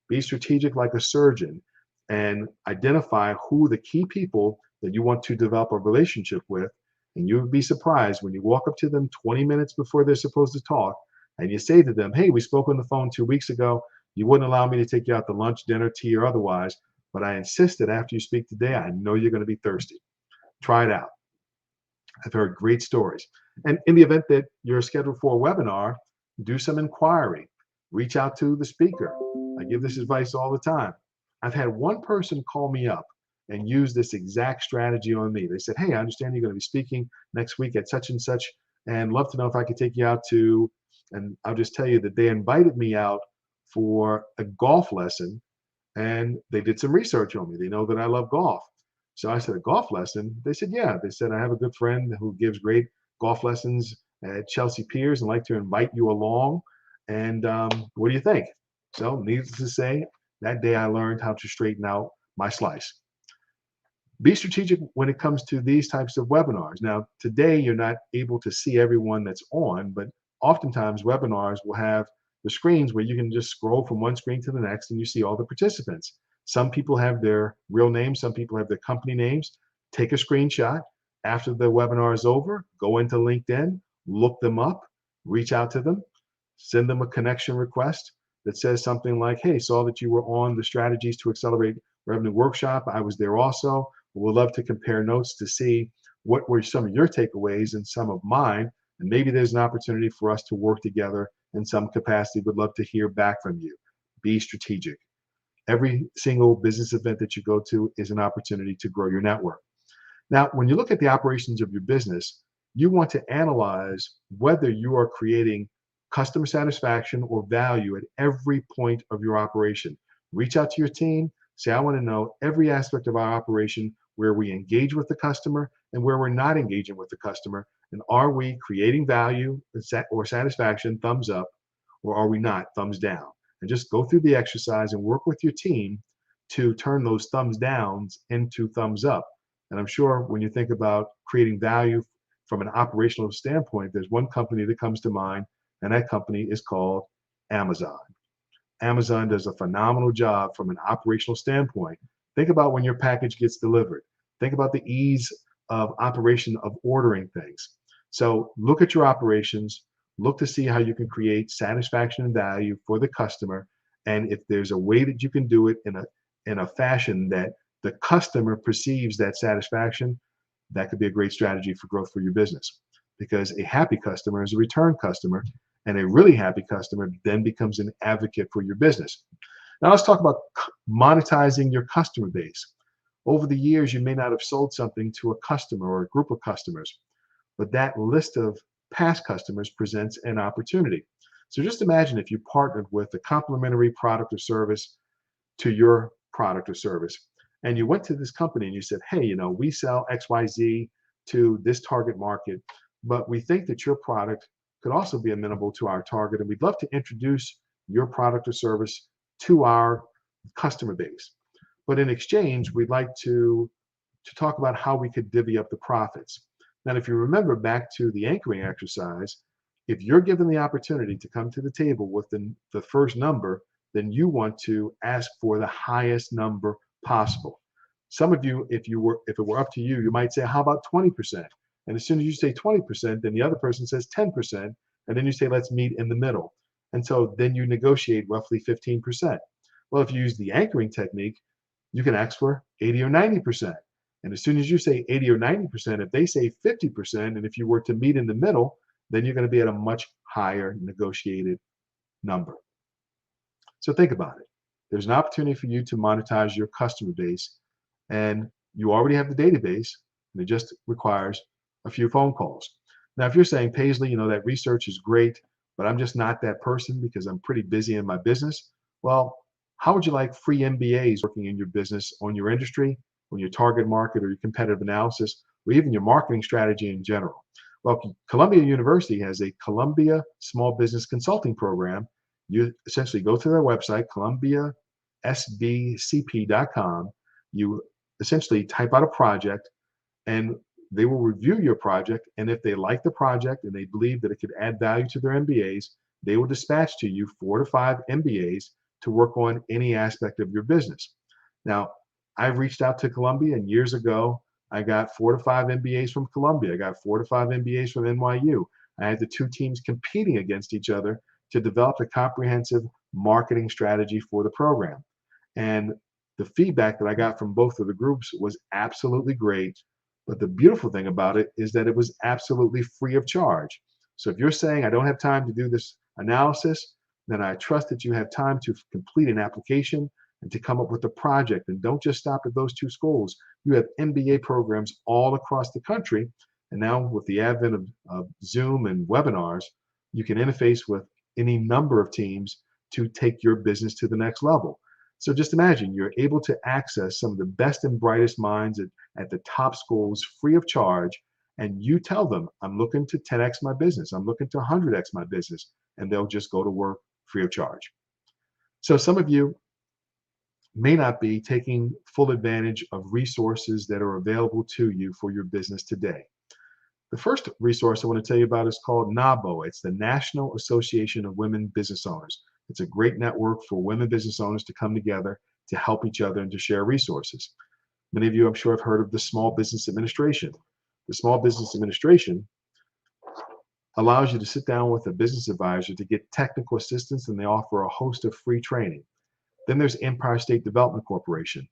Be strategic like a surgeon and identify who the key people that you want to develop a relationship with. And you would be surprised when you walk up to them 20 minutes before they're supposed to talk and you say to them, hey, we spoke on the phone 2 weeks ago. You wouldn't allow me to take you out to lunch, dinner, tea, or otherwise, but I insist that after you speak today, I know you're going to be thirsty. Try it out. I've heard great stories. And in the event that you're scheduled for a webinar, do some inquiry. Reach out to the speaker. I give this advice all the time. I've had one person call me up and use this exact strategy on me. They said, hey, I understand you're going to be speaking next week at such and such, and love to know if I could take you out to, and I'll just tell you that they invited me out for a golf lesson, and they did some research on me. They know that I love golf. So I said, a golf lesson? They said, yeah. They said, I have a good friend who gives great golf lessons at Chelsea Piers and like to invite you along. And what do you think? So needless to say, that day I learned how to straighten out my slice. Be strategic when it comes to these types of webinars. Now, today you're not able to see everyone that's on, but oftentimes webinars will have the screens where you can just scroll from one screen to the next and you see all the participants. Some people have their real names, some people have their company names. Take a screenshot. After the webinar is over, go into LinkedIn, look them up, reach out to them, send them a connection request that says something like, hey, saw that you were on the Strategies to Accelerate Revenue workshop. I was there also. We'd love to compare notes to see what were some of your takeaways and some of mine. And maybe there's an opportunity for us to work together in some capacity. Would love to hear back from you. Be strategic. Every single business event that you go to is an opportunity to grow your network. Now, when you look at the operations of your business, you want to analyze whether you are creating customer satisfaction or value at every point of your operation. Reach out to your team. Say, I want to know every aspect of our operation where we engage with the customer and where we're not engaging with the customer. And are we creating value or satisfaction, thumbs up, or are we not, thumbs down? And just go through the exercise and work with your team to turn those thumbs downs into thumbs up. And I'm sure when you think about creating value from an operational standpoint, there's one company that comes to mind, and that company is called Amazon. Amazon does a phenomenal job from an operational standpoint. Think about when your package gets delivered. Think about the ease of operation of ordering things. So look at your operations, look to see how you can create satisfaction and value for the customer. And if there's a way that you can do it in a fashion that the customer perceives that satisfaction, that could be a great strategy for growth for your business. Because a happy customer is a return customer, and a really happy customer then becomes an advocate for your business. Now let's talk about monetizing your customer base. Over the years, you may not have sold something to a customer or a group of customers, but that list of past customers presents an opportunity. So just imagine if you partnered with a complementary product or service to your product or service, and you went to this company and you said, hey, you know, we sell XYZ to this target market, but we think that your product could also be amenable to our target, and we'd love to introduce your product or service to our customer base. But in exchange, we'd like to talk about how we could divvy up the profits. Now, if you remember back to the anchoring exercise, if you're given the opportunity to come to the table with the first number, then you want to ask for the highest number possible. Some of you, if it were up to you, you might say, how about 20%? And as soon as you say 20%, then the other person says 10%, and then you say, let's meet in the middle. And so then you negotiate roughly 15%. Well, if you use the anchoring technique, you can ask for 80 or 90%. And as soon as you say 80 or 90%, if they say 50%, and if you were to meet in the middle, then you're going to be at a much higher negotiated number. So think about it. There's an opportunity for you to monetize your customer base, and you already have the database, and it just requires a few phone calls. Now, if you're saying, Paisley, you know, that research is great, but I'm just not that person because I'm pretty busy in my business. Well, how would you like free MBAs working in your business on your industry, on your target market, or your competitive analysis, or even your marketing strategy in general? Well, Columbia University has a Columbia Small Business Consulting Program. You essentially go to their website, columbiasbcp.com. You essentially type out a project, and they will review your project. And if they like the project and they believe that it could add value to their MBAs, they will dispatch to you 4 to 5 MBAs to work on any aspect of your business. Now, I've reached out to Columbia, and years ago, I got 4 to 5 MBAs from Columbia. I got 4 to 5 MBAs from NYU. I had the two teams competing against each other to develop a comprehensive marketing strategy for the program. And the feedback that I got from both of the groups was absolutely great. But the beautiful thing about it is that it was absolutely free of charge. So if you're saying, I don't have time to do this analysis, then I trust that you have time to complete an application and to come up with a project. And don't just stop at those two schools. You have MBA programs all across the country. And now with the advent of Zoom and webinars, you can interface with any number of teams to take your business to the next level. So just imagine you're able to access some of the best and brightest minds at the top schools free of charge. And you tell them, I'm looking to 10x my business. I'm looking to 100x my business. And they'll just go to work free of charge. So some of you may not be taking full advantage of resources that are available to you for your business today. The first resource I want to tell you about is called NABO. It's the National Association of Women Business Owners. It's a great network for women business owners to come together to help each other and to share resources. Many of you, I'm sure, have heard of the Small Business Administration. The Small Business Administration allows you to sit down with a business advisor to get technical assistance, and they offer a host of free training. Then there's Empire State Development Corporation.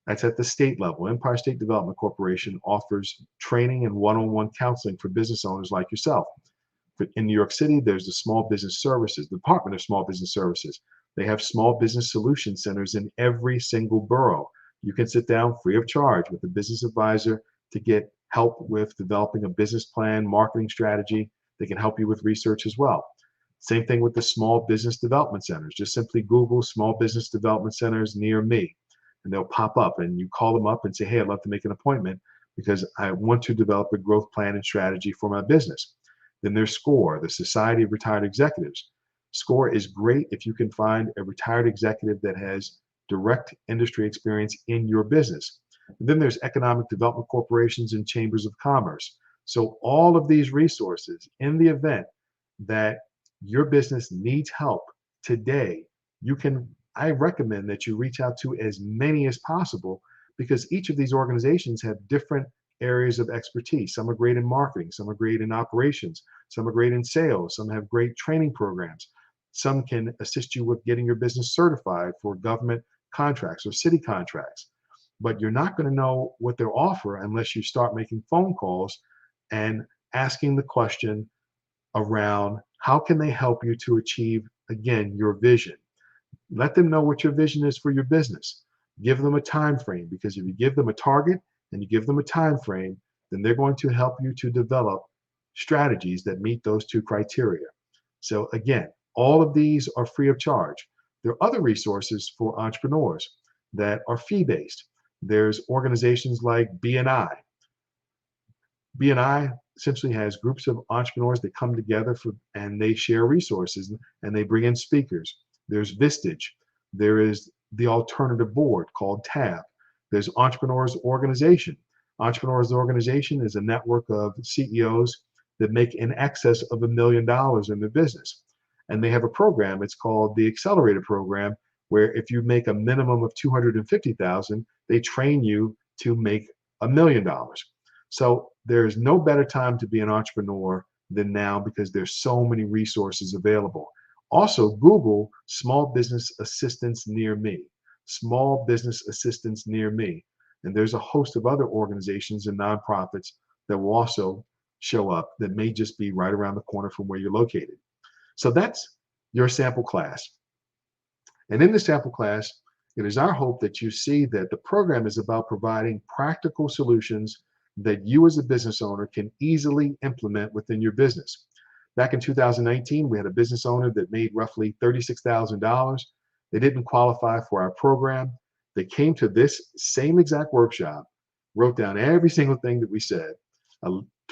That's at the state level. Empire State Development Corporation offers training and one-on-one counseling for business owners like yourself. In New York City, there's the Small Business Services, Department of Small Business Services. They have small business solution centers in every single borough. You can sit down free of charge with a business advisor to get help with developing a business plan, marketing strategy. They can help you with research as well. Same thing with the Small Business Development Centers. Just simply Google Small Business Development Centers near me, and they'll pop up, and you call them up and say, hey, I'd love to make an appointment because I want to develop a growth plan and strategy for my business. Then there's SCORE, the Society of Retired Executives. SCORE is great if you can find a retired executive that has direct industry experience in your business. And then there's economic development corporations and chambers of commerce. So all of these resources, in the event that your business needs help today, I recommend that you reach out to as many as possible, because each of these organizations have different areas of expertise. Some are great in marketing, some are great in operations, some are great in sales, some have great training programs. Some can assist you with getting your business certified for government contracts or city contracts. But you're not going to know what they'll offer unless you start making phone calls and asking the question around how can they help you to achieve, again, your vision. Let them know what your vision is for your business. Give them a time frame, because if you give them a target and you give them a time frame, then they're going to help you to develop strategies that meet those two criteria. So again, all of these are free of charge. There are other resources for entrepreneurs that are fee-based. There's organizations like BNI. BNI essentially has groups of entrepreneurs that come together and they share resources and they bring in speakers. There's Vistage. There is the alternative board called TAB. There's Entrepreneurs Organization. Entrepreneurs Organization is a network of CEOs that make in excess of $1 million in their business. And they have a program, it's called the Accelerator Program, where if you make a minimum of $250,000, they train you to make $1 million. So there's no better time to be an entrepreneur than now, because there's so many resources available. Also, Google Small Business Assistance Near Me, Small Business Assistance Near Me. And there's a host of other organizations and nonprofits that will also show up that may just be right around the corner from where you're located. So that's your sample class. And in the sample class, it is our hope that you see that the program is about providing practical solutions that you as a business owner can easily implement within your business. Back in 2019, we had a business owner that made roughly $36,000. They didn't qualify for our program. They came to this same exact workshop, wrote down every single thing that we said,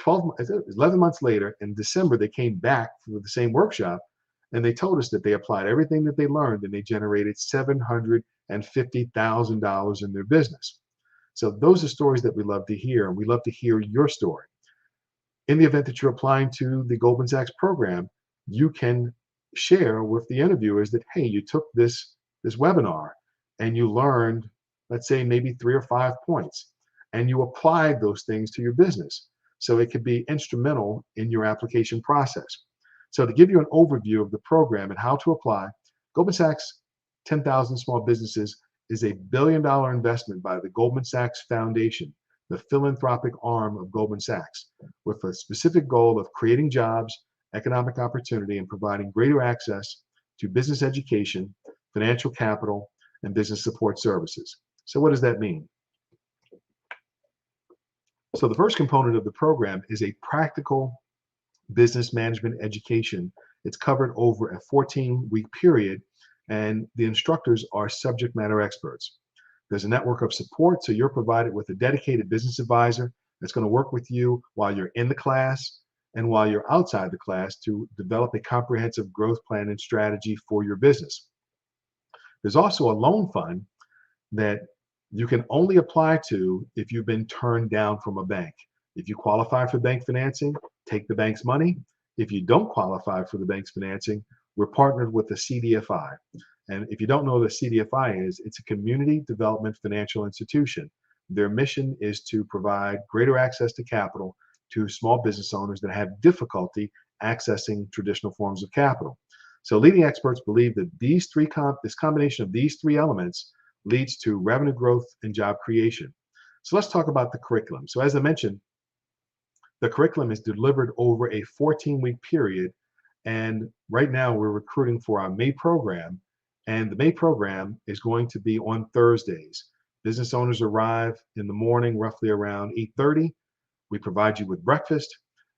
11 months later, in December, they came back for the same workshop, and they told us that they applied everything that they learned, and they generated $750,000 in their business. So those are stories that we love to hear, and we love to hear your story. In the event that you're applying to the Goldman Sachs program, you can share with the interviewers that, hey, you took this webinar and you learned, let's say, maybe 3 or 5 points, and you applied those things to your business. So it could be instrumental in your application process. So to give you an overview of the program and how to apply, Goldman Sachs 10,000 Small Businesses is a billion-dollar investment by the Goldman Sachs Foundation, the philanthropic arm of Goldman Sachs, with a specific goal of creating jobs, economic opportunity, and providing greater access to business education, financial capital, and business support services. So what does that mean? So the first component of the program is a practical business management education. It's covered over a 14-week period, and the instructors are subject matter experts. There's a network of support, so you're provided with a dedicated business advisor that's going to work with you while you're in the class and while you're outside the class to develop a comprehensive growth plan and strategy for your business. There's also a loan fund that you can only apply to if you've been turned down from a bank. If you qualify for bank financing, take the bank's money. If you don't qualify for the bank's financing, we're partnered with the CDFI. And if you don't know what the CDFI is, it's a community development financial institution. Their mission is to provide greater access to capital to small business owners that have difficulty accessing traditional forms of capital. So leading experts believe that this combination of these 3 elements leads to revenue growth and job creation. So let's talk about the curriculum. So as I mentioned, the curriculum is delivered over a 14-week period. And right now we're recruiting for our May program. And the May program is going to be on Thursdays. Business owners arrive in the morning, roughly around 8:30. We provide you with breakfast.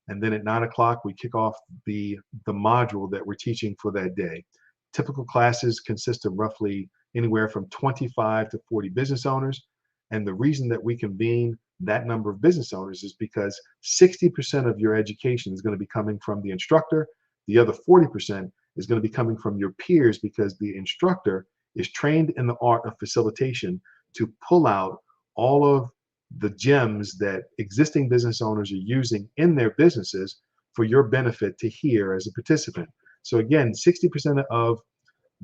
And then at 9 o'clock, we kick off the module that we're teaching for that day. Typical classes consist of roughly anywhere from 25 to 40 business owners. And the reason that we convene that number of business owners is because 60% of your education is going to be coming from the instructor. The other 40% is going to be coming from your peers, because the instructor is trained in the art of facilitation to pull out all of the gems that existing business owners are using in their businesses for your benefit to hear as a participant. So again, 60% of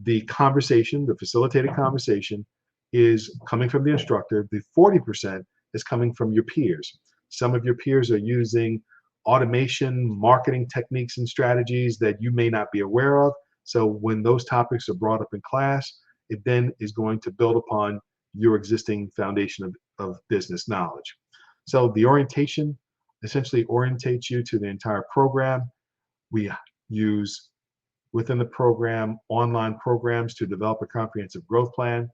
the conversation, the facilitated conversation, is coming from the instructor. The 40% is coming from your peers. Some of your peers are using automation, marketing techniques and strategies that you may not be aware of. So when those topics are brought up in class, it then is going to build upon your existing foundation of business knowledge. So the orientation essentially orientates you to the entire program. We use within the program online programs to develop a comprehensive growth plan.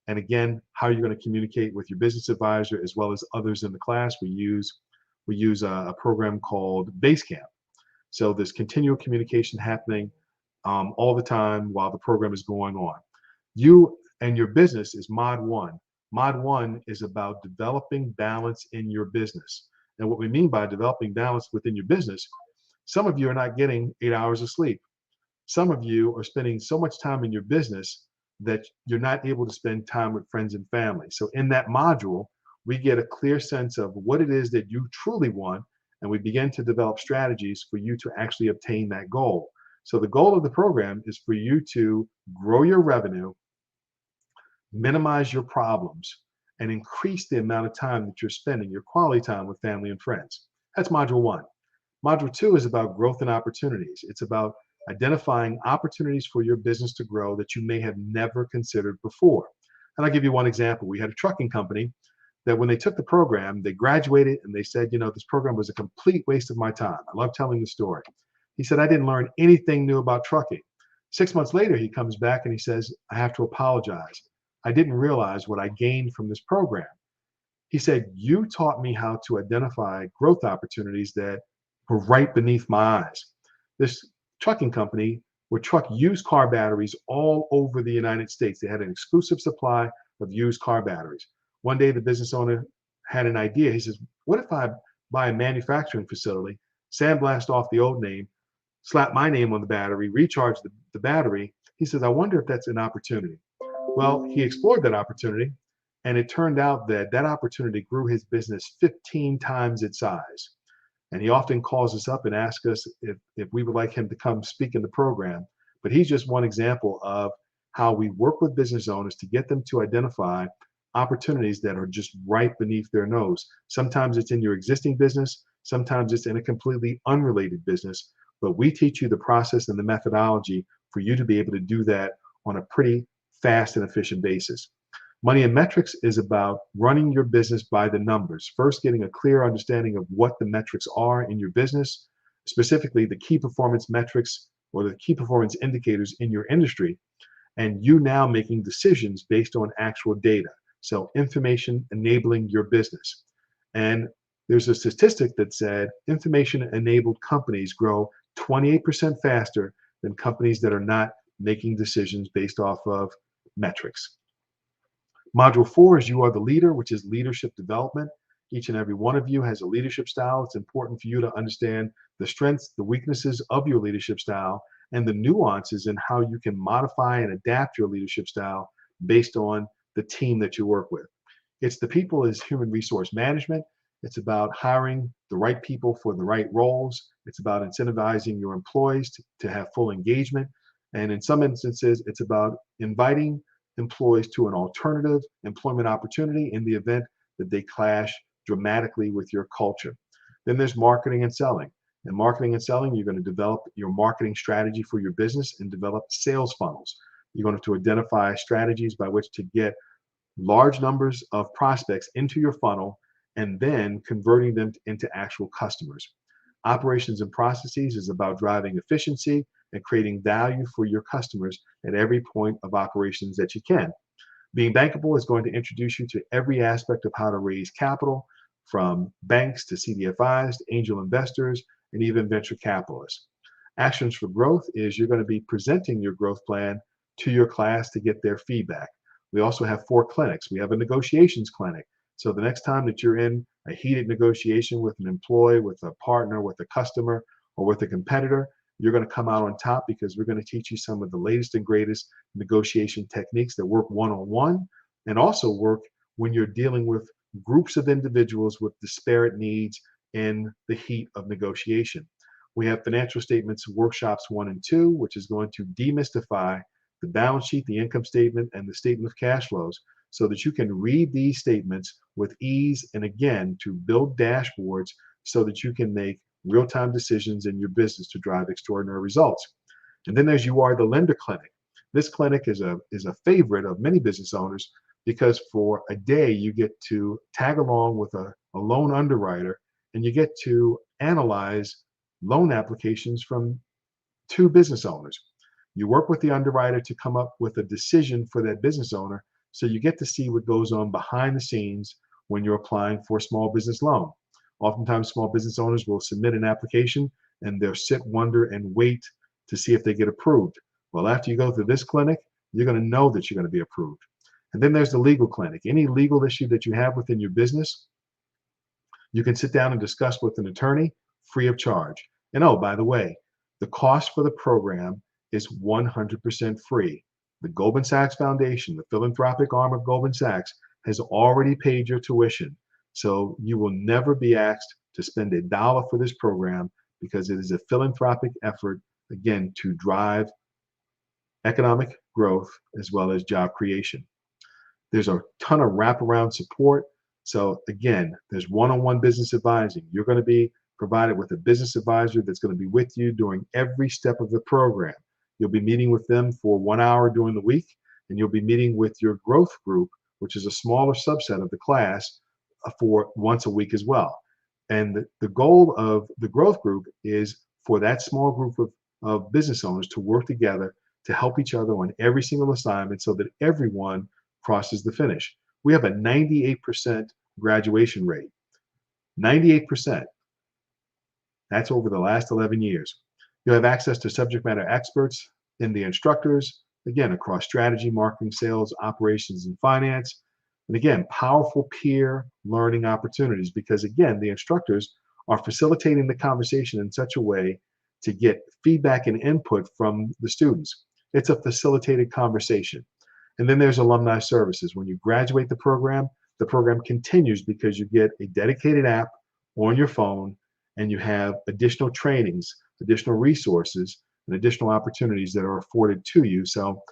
And again, how you're going to communicate with your business advisor as well as others in the class. We use a program called Basecamp. So there's continual communication happening all the time while the program is going on. You and your business is Mod 1. Mod 1 is about developing balance in your business. And what we mean by developing balance within your business, some of you are not getting 8 hours of sleep. Some of you are spending so much time in your business that you're not able to spend time with friends and family. So in that module, we get a clear sense of what it is that you truly want, and we begin to develop strategies for you to actually obtain that goal. So the goal of the program is for you to grow your revenue, minimize your problems, and increase the amount of time that you're spending, your quality time with family and friends. That's module 1. Module 2 is about growth and opportunities. It's about identifying opportunities for your business to grow that you may have never considered before. And I'll give you one example. We had a trucking company that when they took the program, they graduated and they said, you know, this program was a complete waste of my time. I love telling the story. He said, I didn't learn anything new about trucking. 6 months later, he comes back and he says, I have to apologize. I didn't realize what I gained from this program. He said, you taught me how to identify growth opportunities that were right beneath my eyes. This trucking company would truck used car batteries all over the United States. They had an exclusive supply of used car batteries. One day, the business owner had an idea. He says, what if I buy a manufacturing facility, sandblast off the old name, slap my name on the battery, recharge the battery. He says, I wonder if that's an opportunity. Well, he explored that opportunity, and it turned out that that opportunity grew his business 15 times its size. And he often calls us up and asks us if we would like him to come speak in the program. But he's just one example of how we work with business owners to get them to identify opportunities that are just right beneath their nose. Sometimes it's in your existing business, sometimes it's in a completely unrelated business, but we teach you the process and the methodology for you to be able to do that on a pretty fast and efficient basis. Money and Metrics is about running your business by the numbers. First, getting a clear understanding of what the metrics are in your business, specifically the key performance metrics or the key performance indicators in your industry, and you now making decisions based on actual data. So information enabling your business. And there's a statistic that said information enabled companies grow 28% faster than companies that are not making decisions based off of metrics. Module 4 is You Are the Leader, which is leadership development. Each and every one of you has a leadership style. It's important for you to understand the strengths, the weaknesses of your leadership style, and the nuances in how you can modify and adapt your leadership style based on the team that you work with. It's the people as human resource management. It's about hiring the right people for the right roles. It's about incentivizing your employees to have full engagement. And in some instances, it's about inviting employees to an alternative employment opportunity in the event that they clash dramatically with your culture. Then there's marketing and selling. In marketing and selling, you're going to develop your marketing strategy for your business and develop sales funnels. You're going to identify strategies by which to get large numbers of prospects into your funnel and then converting them into actual customers. Operations and processes is about driving efficiency and creating value for your customers at every point of operations that you can. Being bankable is going to introduce you to every aspect of how to raise capital, from banks to CDFIs, to angel investors, and even venture capitalists. Actions for growth is you're going to be presenting your growth plan to your class to get their feedback. We also have 4 clinics. We have a negotiations clinic. So the next time that you're in a heated negotiation with an employee, with a partner, with a customer, or with a competitor, you're going to come out on top because we're going to teach you some of the latest and greatest negotiation techniques that work one-on-one and also work when you're dealing with groups of individuals with disparate needs in the heat of negotiation. We have financial statements workshops 1 and 2, which is going to demystify the balance sheet, the income statement, and the statement of cash flows so that you can read these statements with ease and, again, to build dashboards so that you can make real-time decisions in your business to drive extraordinary results. And then there's You Are the Lender Clinic. This clinic is a favorite of many business owners because for a day you get to tag along with a loan underwriter and you get to analyze loan applications from 2 business owners. You work with the underwriter to come up with a decision for that business owner, so you get to see what goes on behind the scenes when you're applying for a small business loan. Oftentimes, small business owners will submit an application and they'll sit, wonder, and wait to see if they get approved. Well, after you go through this clinic, you're going to know that you're going to be approved. And then there's the legal clinic. Any legal issue that you have within your business, you can sit down and discuss with an attorney free of charge. And oh, by the way, the cost for the program is 100% free. The Goldman Sachs Foundation, the philanthropic arm of Goldman Sachs, has already paid your tuition. So you will never be asked to spend $1 for this program because it is a philanthropic effort, again, to drive economic growth as well as job creation. There's a ton of wraparound support. So again, there's one-on-one business advising. You're going to be provided with a business advisor that's going to be with you during every step of the program. You'll be meeting with them for 1 hour during the week, and you'll be meeting with your growth group, which is a smaller subset of the class, for once a week as well. And the goal of the growth group is for that small group of business owners to work together to help each other on every single assignment so that everyone crosses the finish. We have a 98% graduation rate. 98%. That's over the last 11 years. You'll have access to subject matter experts in the instructors, again, across strategy, marketing, sales, operations, and finance. And again, powerful peer learning opportunities because, again, the instructors are facilitating the conversation in such a way to get feedback and input from the students. It's a facilitated conversation. And then there's alumni services. When you graduate the program continues because you get a dedicated app on your phone and you have additional trainings, additional resources, and additional opportunities that are afforded to you. So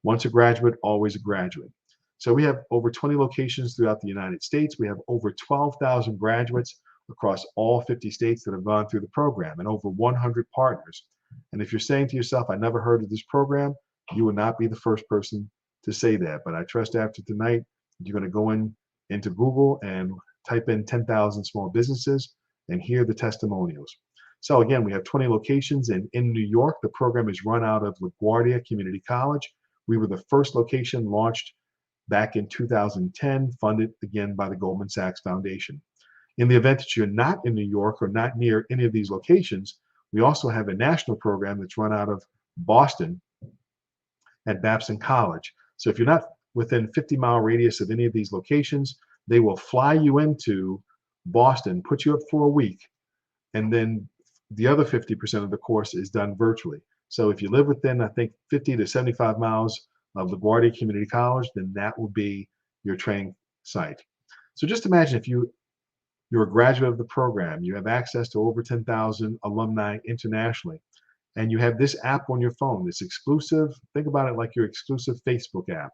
once a graduate, always a graduate. So we have over 20 locations throughout the United States. We have over 12,000 graduates across all 50 states that have gone through the program and over 100 partners. And if you're saying to yourself, I never heard of this program, you will not be the first person to say that. But I trust after tonight, you're going to go into Google and type in 10,000 small businesses and hear the testimonials. So again, we have 20 locations in New York. The program is run out of LaGuardia Community College. We were the first location launched back in 2010, funded again by the Goldman Sachs Foundation. In the event that you're not in New York or not near any of these locations, we also have a national program that's run out of Boston at Babson College. So if you're not within 50-mile radius of any of these locations, they will fly you into Boston, put you up for a week, and then the other 50% of the course is done virtually. So if you live within, I think, 50 to 75 miles of LaGuardia Community College, then that will be your training site. So just imagine if you're a graduate of the program, you have access to over 10,000 alumni internationally, and you have this app on your phone, this exclusive, think about it like your exclusive Facebook app.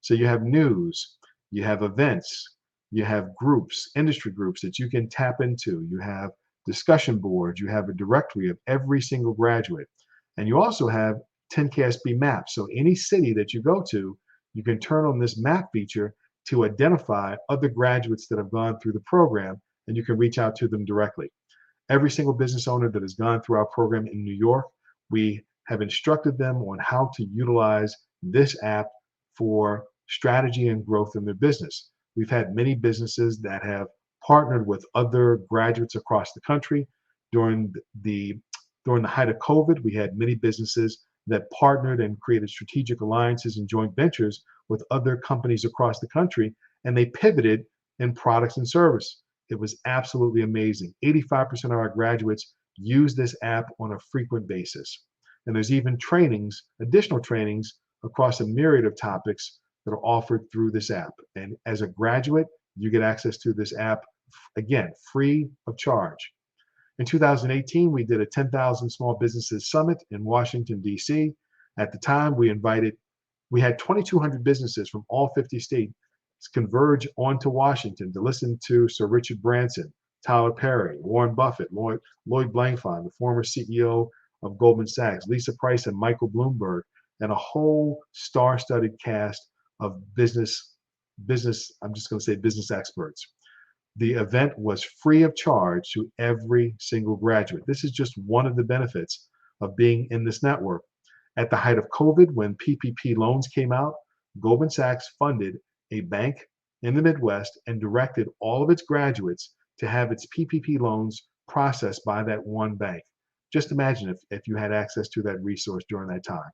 So you have news, you have events, you have groups, industry groups that you can tap into, you have discussion boards, you have a directory of every single graduate, and you also have 10KSB maps. So any city that you go to, you can turn on this map feature to identify other graduates that have gone through the program, and you can reach out to them directly. Every single business owner that has gone through our program in New York, we have instructed them on how to utilize this app for strategy and growth in their business. We've had many businesses that have partnered with other graduates across the country. During the height of COVID, we had many businesses that partnered and created strategic alliances and joint ventures with other companies across the country, and they pivoted in products and service. It was absolutely amazing. 85% of our graduates use this app on a frequent basis. And there's even trainings, additional trainings across a myriad of topics that are offered through this app. And as a graduate, you get access to this app, again, free of charge. In 2018, we did a 10,000 Small Businesses Summit in Washington, D.C. At the time, we had 2,200 businesses from all 50 states converge onto Washington to listen to Sir Richard Branson, Tyler Perry, Warren Buffett, Lloyd Blankfein, the former CEO of Goldman Sachs, Lisa Price and Michael Bloomberg, and a whole star-studded cast of business, I'm just going to say business experts. The event was free of charge to every single graduate. This is just one of the benefits of being in this network. At the height of COVID, when PPP loans came out, Goldman Sachs funded a bank in the Midwest and directed all of its graduates to have its PPP loans processed by that one bank. Just imagine if you had access to that resource during that time.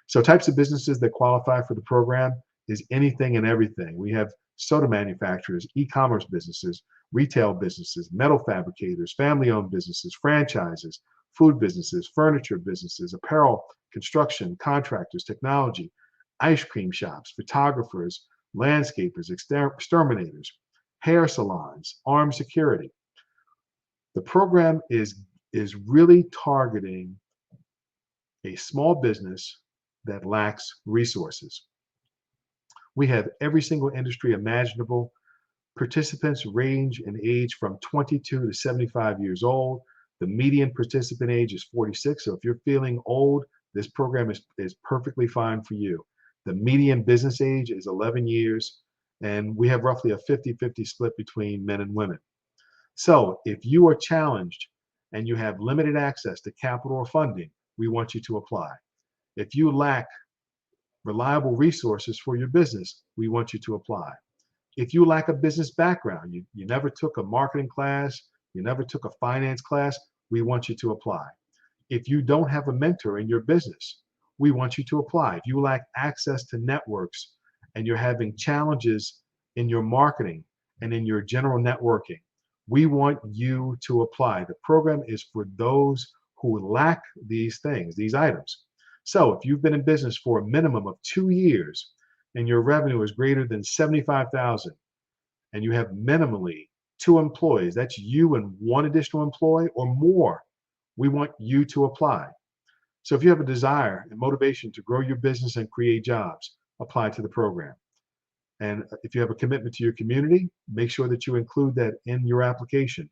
So types of businesses that qualify for the program is anything and everything. We have soda manufacturers, e-commerce businesses, retail businesses, metal fabricators, family-owned businesses, franchises, food businesses, furniture businesses, apparel, construction, contractors, technology, ice cream shops, photographers, landscapers, exterminators, hair salons, armed security. The program is really targeting a small business that lacks resources. We have every single industry imaginable. Participants range in age from 22 to 75 years old. The median participant age is 46. So if you're feeling old, this program is perfectly fine for you. The median business age is 11 years, and we have roughly a 50-50 split between men and women. So if you are challenged and you have limited access to capital or funding, we want you to apply. If you lack reliable resources for your business, we want you to apply. If you lack a business background, you never took a marketing class, you never took a finance class, we want you to apply. If you don't have a mentor in your business, we want you to apply. If you lack access to networks and you're having challenges in your marketing and in your general networking, We want you to apply. The program is for those who lack these things, these items. So if you've been in business for a minimum of 2 years and your revenue is greater than 75,000 and you have minimally 2 employees, that's you and 1 additional employee or more, we want you to apply. So if you have a desire and motivation to grow your business and create jobs, apply to the program. And if you have a commitment to your community, make sure that you include that in your application.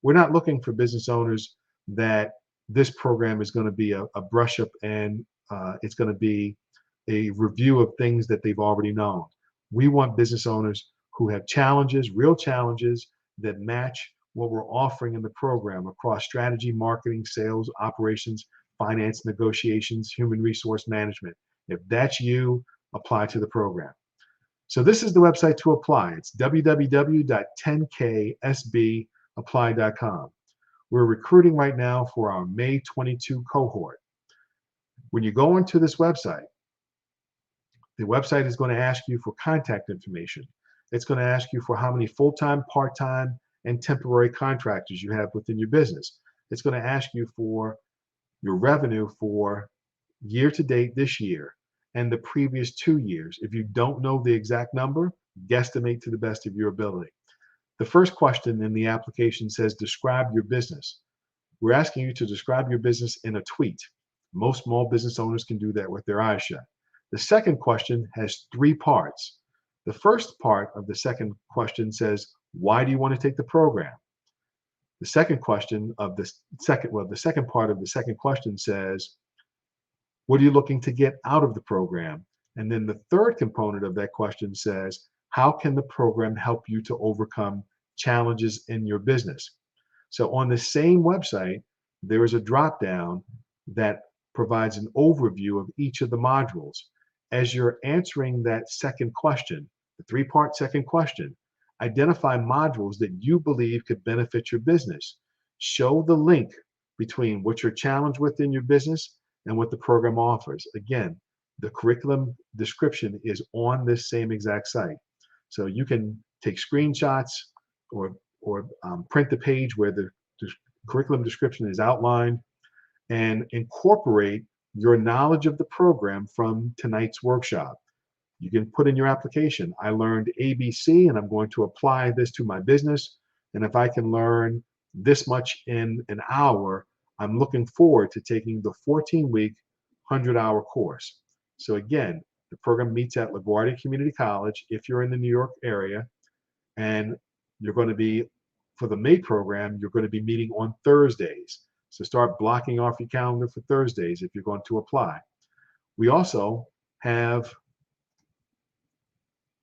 We're not looking for business owners that this program is going to be a brush up and it's going to be a review of things that they've already known. We want business owners who have challenges, real challenges that match what we're offering in the program across strategy, marketing, sales, operations, finance, negotiations, human resource management. If that's you, apply to the program. So this is the website to apply. It's www.10ksbapply.com. We're recruiting right now for our May 22 cohort. When you go into this website, the website is going to ask you for contact information. It's going to ask you for how many full-time, part-time, and temporary contractors you have within your business. It's going to ask you for your revenue for year to date this year and the previous 2 years. If you don't know the exact number, guesstimate to the best of your ability. The first question in the application says, describe your business. We're asking you to describe your business in a tweet. Most small business owners can do that with their eyes shut. The second question has 3 parts. The first part of the second question says, why do you want to take the program? The second question of the second part of the second question says, what are you looking to get out of the program? And then the third component of that question says, how can the program help you to overcome challenges in your business? So on the same website, there is a drop down that provides an overview of each of the modules. As you're answering that second question, the 3-part second question, identify modules that you believe could benefit your business. Show the link between what you're challenged with in your business and what the program offers. Again, the curriculum description is on this same exact site. So you can take screenshots or print the page where the curriculum description is outlined and incorporate your knowledge of the program from tonight's workshop. You can put in your application, I learned ABC and I'm going to apply this to my business. And if I can learn this much in an hour, I'm looking forward to taking the 14-week, 100-hour course. So again, the program meets at LaGuardia Community College if you're in the New York area. And you're going to be, for the May program, you're going to be meeting on Thursdays. So start blocking off your calendar for Thursdays if you're going to apply. We also have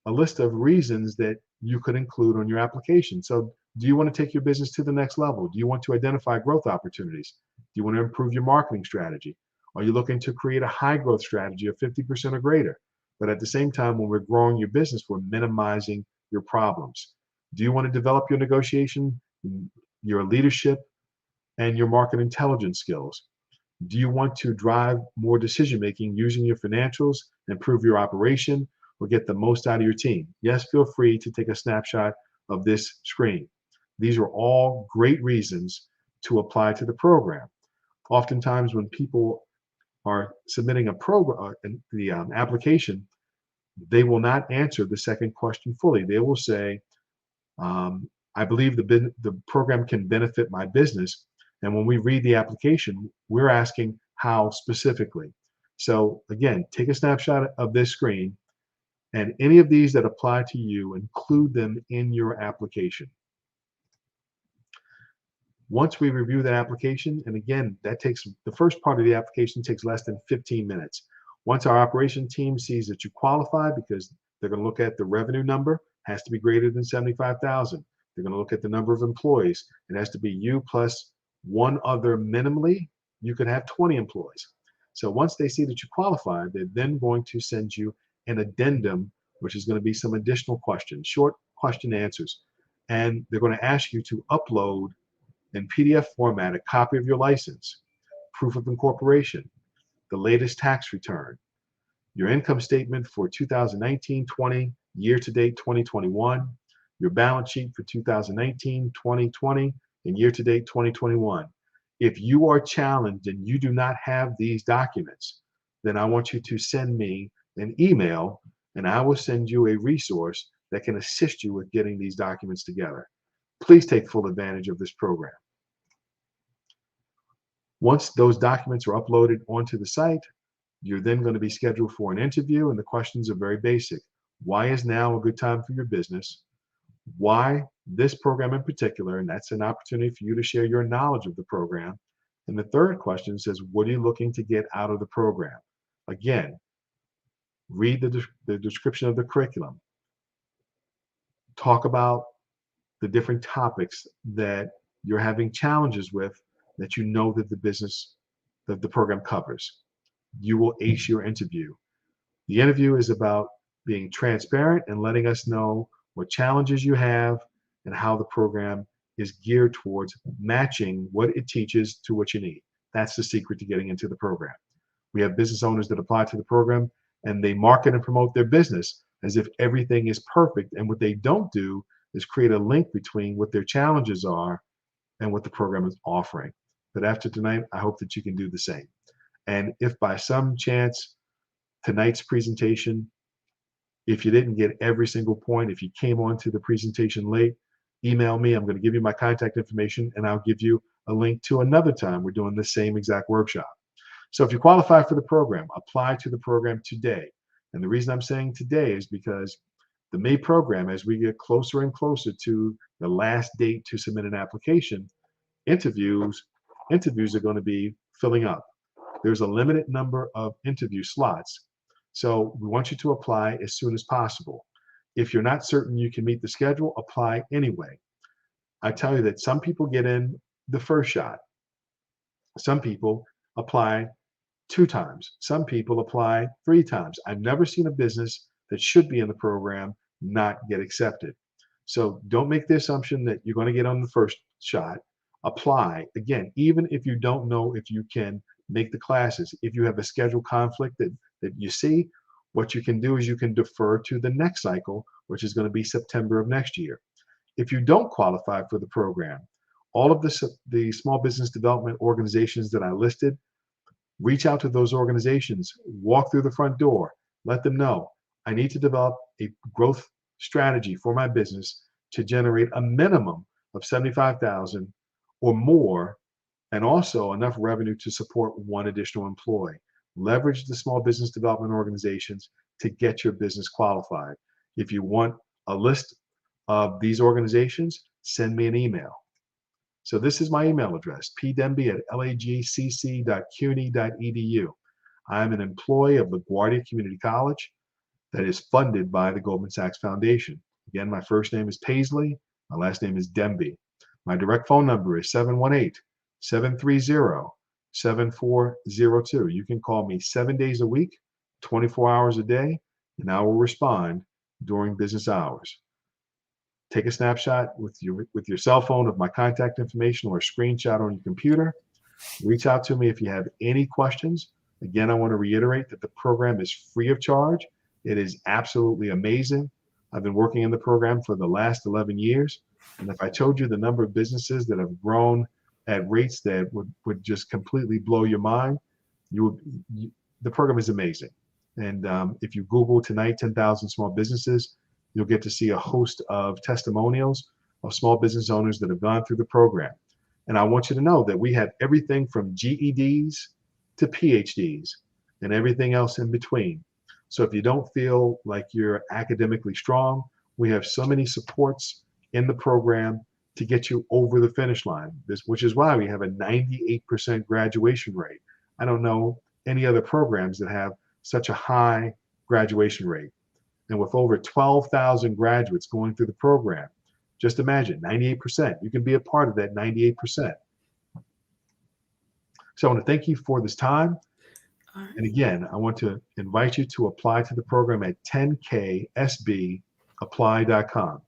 a list of reasons that you could include on your application. So do you want to take your business to the next level? Do you want to identify growth opportunities? Do you want to improve your marketing strategy? Are you looking to create a high growth strategy of 50% or greater? But at the same time, when we're growing your business, we're minimizing your problems. Do you want to develop your negotiation, your leadership, and your market intelligence skills? Do you want to drive more decision making using your financials, improve your operation, or get the most out of your team? Yes, feel free to take a snapshot of this screen. These are all great reasons to apply to the program. Oftentimes when people are submitting a program, the application, they will not answer the second question fully. They will say, I believe the program can benefit my business. And when we read the application, we're asking how specifically. So again, take a snapshot of this screen and any of these that apply to you, include them in your application. Once we review that application, and again, that takes, the first part of the application takes less than 15 minutes. Once our operation team sees that you qualify, because they're going to look at the revenue number, has to be greater than 75,000. They're going to look at the number of employees. It has to be you plus one other minimally. You could have 20 employees. So once they see that you qualify, they're then going to send you an addendum, which is going to be some additional questions, short question answers. And they're going to ask you to upload in PDF format a copy of your license, proof of incorporation, the latest tax return, your income statement for 2019-20, year to date 2021, your balance sheet for 2019, 2020, and year-to-date 2021. If you are challenged and you do not have these documents, then I want you to send me an email and I will send you a resource that can assist you with getting these documents together. Please take full advantage of this program. Once those documents are uploaded onto the site, you're then going to be scheduled for an interview, and the questions are very basic. Why is now a good time for your business? Why this program in particular? And that's an opportunity for you to share your knowledge of the program. And the third question says, what are you looking to get out of the program? Again, read the description of the curriculum. Talk about the different topics that you're having challenges with that you know that the program covers. You will ace your interview. The interview is about being transparent and letting us know what challenges you have and how the program is geared towards matching what it teaches to what you need. That's the secret to getting into the program. We have business owners that apply to the program and they market and promote their business as if everything is perfect. And what they don't do is create a link between what their challenges are and what the program is offering. But after tonight, I hope that you can do the same. And if by some chance tonight's presentation, if you didn't get every single point, if you came on to the presentation late, email me. I'm going to give you my contact information and I'll give you a link to another time we're doing the same exact workshop. So if you qualify for the program, apply to the program today. And the reason I'm saying today is because the May program, as we get closer and closer to the last date to submit an application, interviews are going to be filling up. There's a limited number of interview slots. So we want you to apply as soon as possible. If you're not certain you can meet the schedule, apply anyway. I tell you that some people get in the first shot. Some people apply 2 times. Some people apply 3 times. I've never seen a business that should be in the program not get accepted. So don't make the assumption that you're going to get on the first shot. Apply. Again, even if you don't know if you can make the classes, if you have a schedule conflict that you see, what you can do is you can defer to the next cycle, which is going to be September of next year. If you don't qualify for the program, all of the small business development organizations that I listed, reach out to those organizations, walk through the front door, let them know, I need to develop a growth strategy for my business to generate a minimum of $75,000 or more, and also enough revenue to support 1 additional employee. Leverage the small business development organizations to get your business qualified. If you want a list of these organizations, send me an email. So this is my email address, pdenby@lagcc.cuny.edu. I'm an employee of LaGuardia Community College that is funded by the Goldman Sachs Foundation. Again, my first name is Paisley. My last name is Demby. My direct phone number is 718-730-7402. You can call me 7 days a week, 24 hours a day, and I will respond during business hours. Take a snapshot with your cell phone of my contact information or a screenshot on your computer. Reach out to me if you have any questions. Again, I want to reiterate that the program is free of charge. It is absolutely amazing. I've been working in the program for the last 11 years. And if I told you the number of businesses that have grown at rates that would just completely blow your mind, the program is amazing. And if you Google tonight 10,000 small businesses, you'll get to see a host of testimonials of small business owners that have gone through the program. And I want you to know that we have everything from GEDs to PhDs and everything else in between. So if you don't feel like you're academically strong, we have so many supports in the program to get you over the finish line, which is why we have a 98% graduation rate. I don't know any other programs that have such a high graduation rate. And with over 12,000 graduates going through the program, just imagine 98%. You can be a part of that 98%. So I want to thank you for this time. And again, I want to invite you to apply to the program at 10ksbapply.com.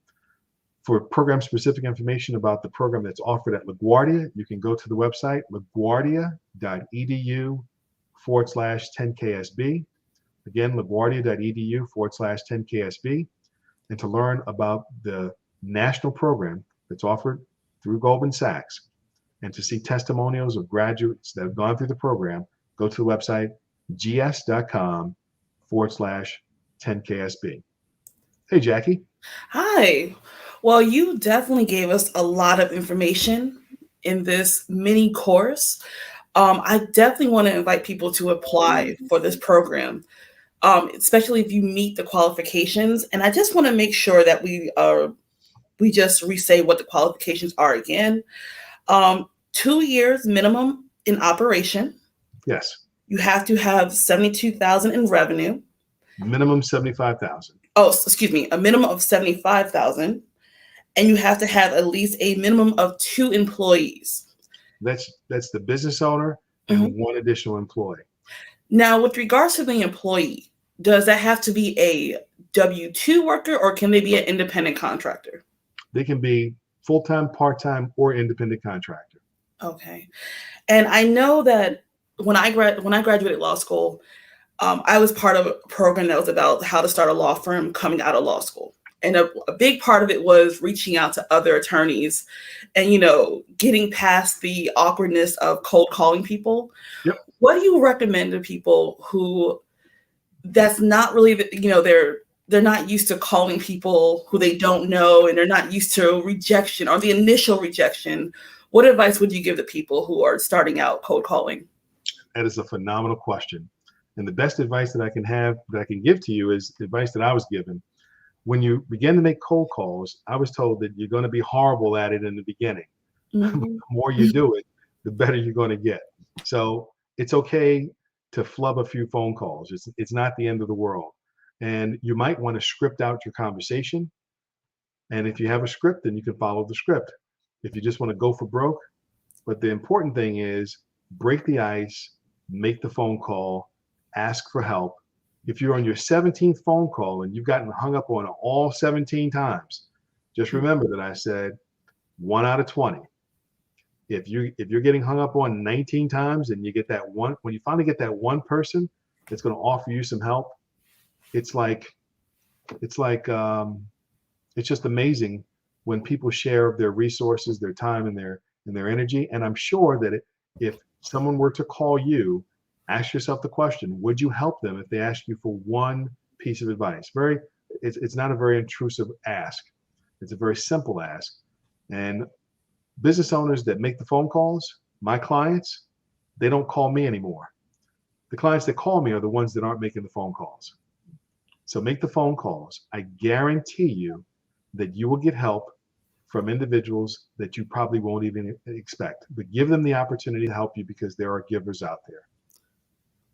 For program-specific information about the program that's offered at LaGuardia, you can go to the website laguardia.edu/10ksb. Again, laguardia.edu/10ksb. And to learn about the national program that's offered through Goldman Sachs. And to see testimonials of graduates that have gone through the program, go to the website gs.com/10KSB. Hey, Jackie. Hi. Well, you definitely gave us a lot of information in this mini course. I definitely want to invite people to apply for this program, especially if you meet the qualifications. And I just want to make sure that we just re-say what the qualifications are again. 2 years minimum in operation. Yes. You have to have 72,000 in revenue. Minimum 75,000. Oh, excuse me, a minimum of 75,000, and you have to have at least a minimum of 2 employees. That's the business owner and one additional employee. Now, with regards to the employee, does that have to be a W-2 worker, or can they be an independent contractor? They can be full-time, part-time, or independent contractor. Okay. And I know that when I graduated law school, I was part of a program that was about how to start a law firm coming out of law school. And a big part of it was reaching out to other attorneys and, getting past the awkwardness of cold calling people. Yep. What do you recommend to people who that's not really, they're not used to calling people who they don't know, and they're not used to rejection or the initial rejection? What advice would you give to people who are starting out cold calling? That is a phenomenal question. And the best advice that I can give to you is advice that I was given. When you begin to make cold calls, I was told that you're going to be horrible at it in the beginning. Mm-hmm. The more you do it, the better you're going to get. So it's okay to flub a few phone calls. It's not the end of the world. And you might want to script out your conversation. And if you have a script, then you can follow the script. If you just want to go for broke. But the important thing is break the ice, make the phone call, ask for help. If you're on your 17th phone call and you've gotten hung up on all 17 times, just remember that I said 1 out of 20. If you're getting hung up on 19 times and you get that one, when you finally get that one person that's going to offer you some help, it's just amazing when people share their resources, their time, and their energy. And I'm sure that if someone were to call you, ask yourself the question, would you help them if they ask you for one piece of advice? It's not a very intrusive ask. It's a very simple ask. And business owners that make the phone calls, my clients, they don't call me anymore. The clients that call me are the ones that aren't making the phone calls. So make the phone calls. I guarantee you that you will get help from individuals that you probably won't even expect. But give them the opportunity to help you, because there are givers out there.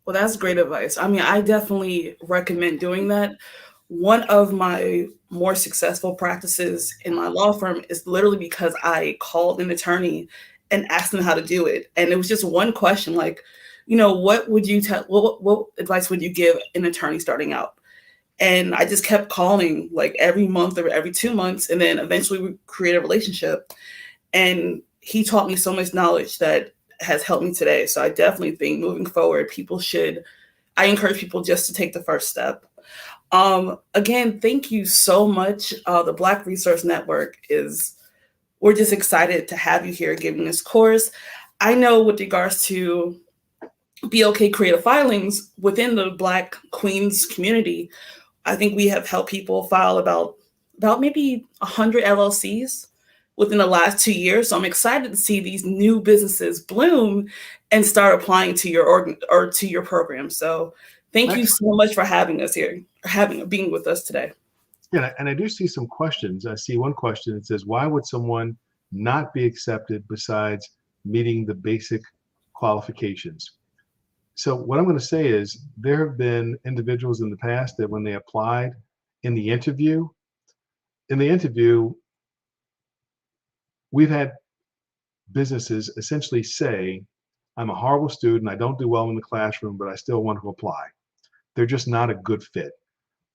Well, that's great advice. I mean, I definitely recommend doing that. One of my more successful practices in my law firm is literally because I called an attorney and asked them how to do it. And it was just one question, like, what would you what advice would you give an attorney starting out? And I just kept calling like every month or every 2 months. And then eventually we created a relationship. And he taught me so much knowledge that has helped me today. So I definitely think moving forward, I encourage people just to take the first step. Again, thank you so much. The Black Resource Network we're just excited to have you here giving this course. I know with regards to BOK creative filings within the Black Queens community, I think we have helped people file about maybe 100 LLCs within the last 2 years. So I'm excited to see these new businesses bloom and start applying to your program. So thank you so much for having us here, being with us today. Yeah, and I do see some questions. I see one question that says, why would someone not be accepted besides meeting the basic qualifications? So what I'm going to say is there have been individuals in the past that when they applied in the interview, we've had businesses essentially say, I'm a horrible student, I don't do well in the classroom, but I still want to apply. They're just not a good fit.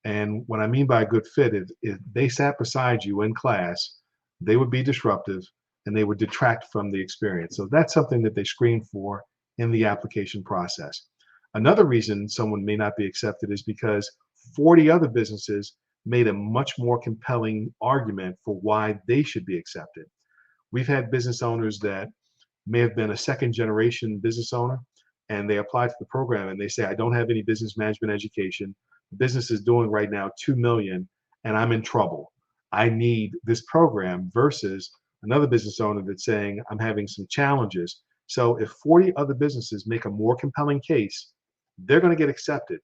And what I mean by a good fit is if they sat beside you in class, they would be disruptive and they would detract from the experience. So that's something that they screen for in the application process. Another reason someone may not be accepted is because 40 other businesses made a much more compelling argument for why they should be accepted. We've had business owners that may have been a second generation business owner, and they apply to the program and they say, I don't have any business management education. The business is doing right now 2 million and I'm in trouble. I need this program, versus another business owner that's saying, I'm having some challenges. So if 40 other businesses make a more compelling case, they're going to get accepted.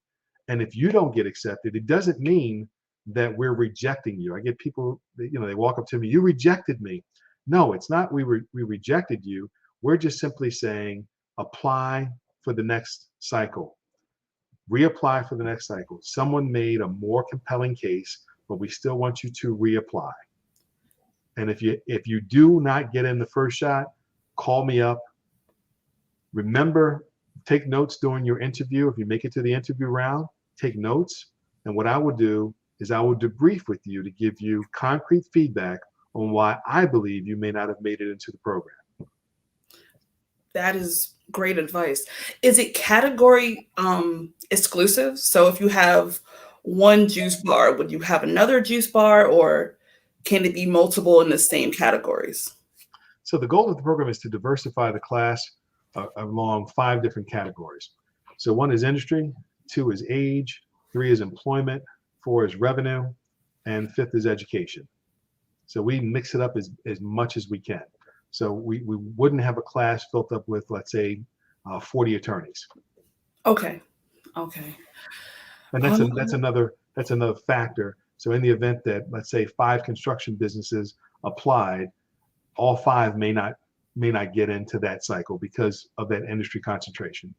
And if you don't get accepted, it doesn't mean that we're rejecting you. I get people, they walk up to me, you rejected me. No, it's not we rejected you. We're just simply saying, apply for the next cycle. Reapply for the next cycle. Someone made a more compelling case, but we still want you to reapply. And if you do not get in the first shot, call me up. Remember, take notes during your interview. If you make it to the interview round, take notes. And what I will do is I will debrief with you to give you concrete feedback on why I believe you may not have made it into the program. That is great advice. Is it category exclusive? So if you have one juice bar, would you have another juice bar, or can it be multiple in the same categories? So the goal of the program is to diversify the class along 5 different categories. So 1 is industry, 2 is age, 3 is employment, 4 is revenue, and 5th is education. So we mix it up as much as we can. So we wouldn't have a class filled up with, let's say, 40 attorneys. Okay. And that's another factor. So in the event that, let's say, 5 construction businesses applied, all 5 may not get into that cycle because of that industry concentration.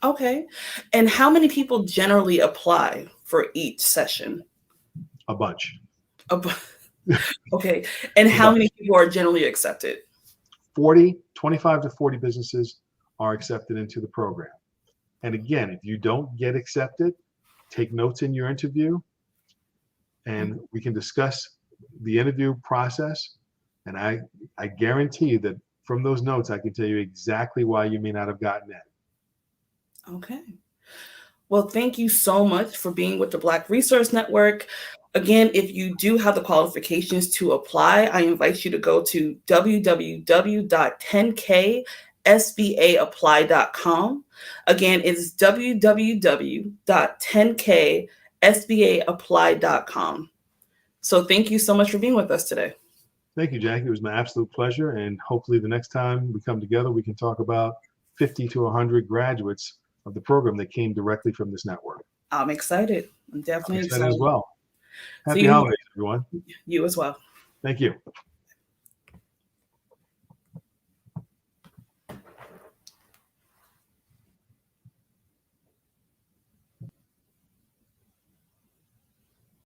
Okay. And how many people generally apply for each session? A bunch. Okay. And how many people are generally accepted? 25 to 40 businesses are accepted into the program. And again, if you don't get accepted, take notes in your interview and we can discuss the interview process. And I guarantee you that from those notes, I can tell you exactly why you may not have gotten in. Okay. Well, thank you so much for being with the Black Resource Network. Again, if you do have the qualifications to apply, I invite you to go to www.10ksbaapply.com. Again, it's www.10ksbaapply.com. So thank you so much for being with us today. Thank you, Jackie. It was my absolute pleasure. And hopefully the next time we come together, we can talk about 50 to 100 graduates of the program that came directly from this network. I'm excited. I'm definitely excited as well. Happy holidays, everyone. You as well. Thank you.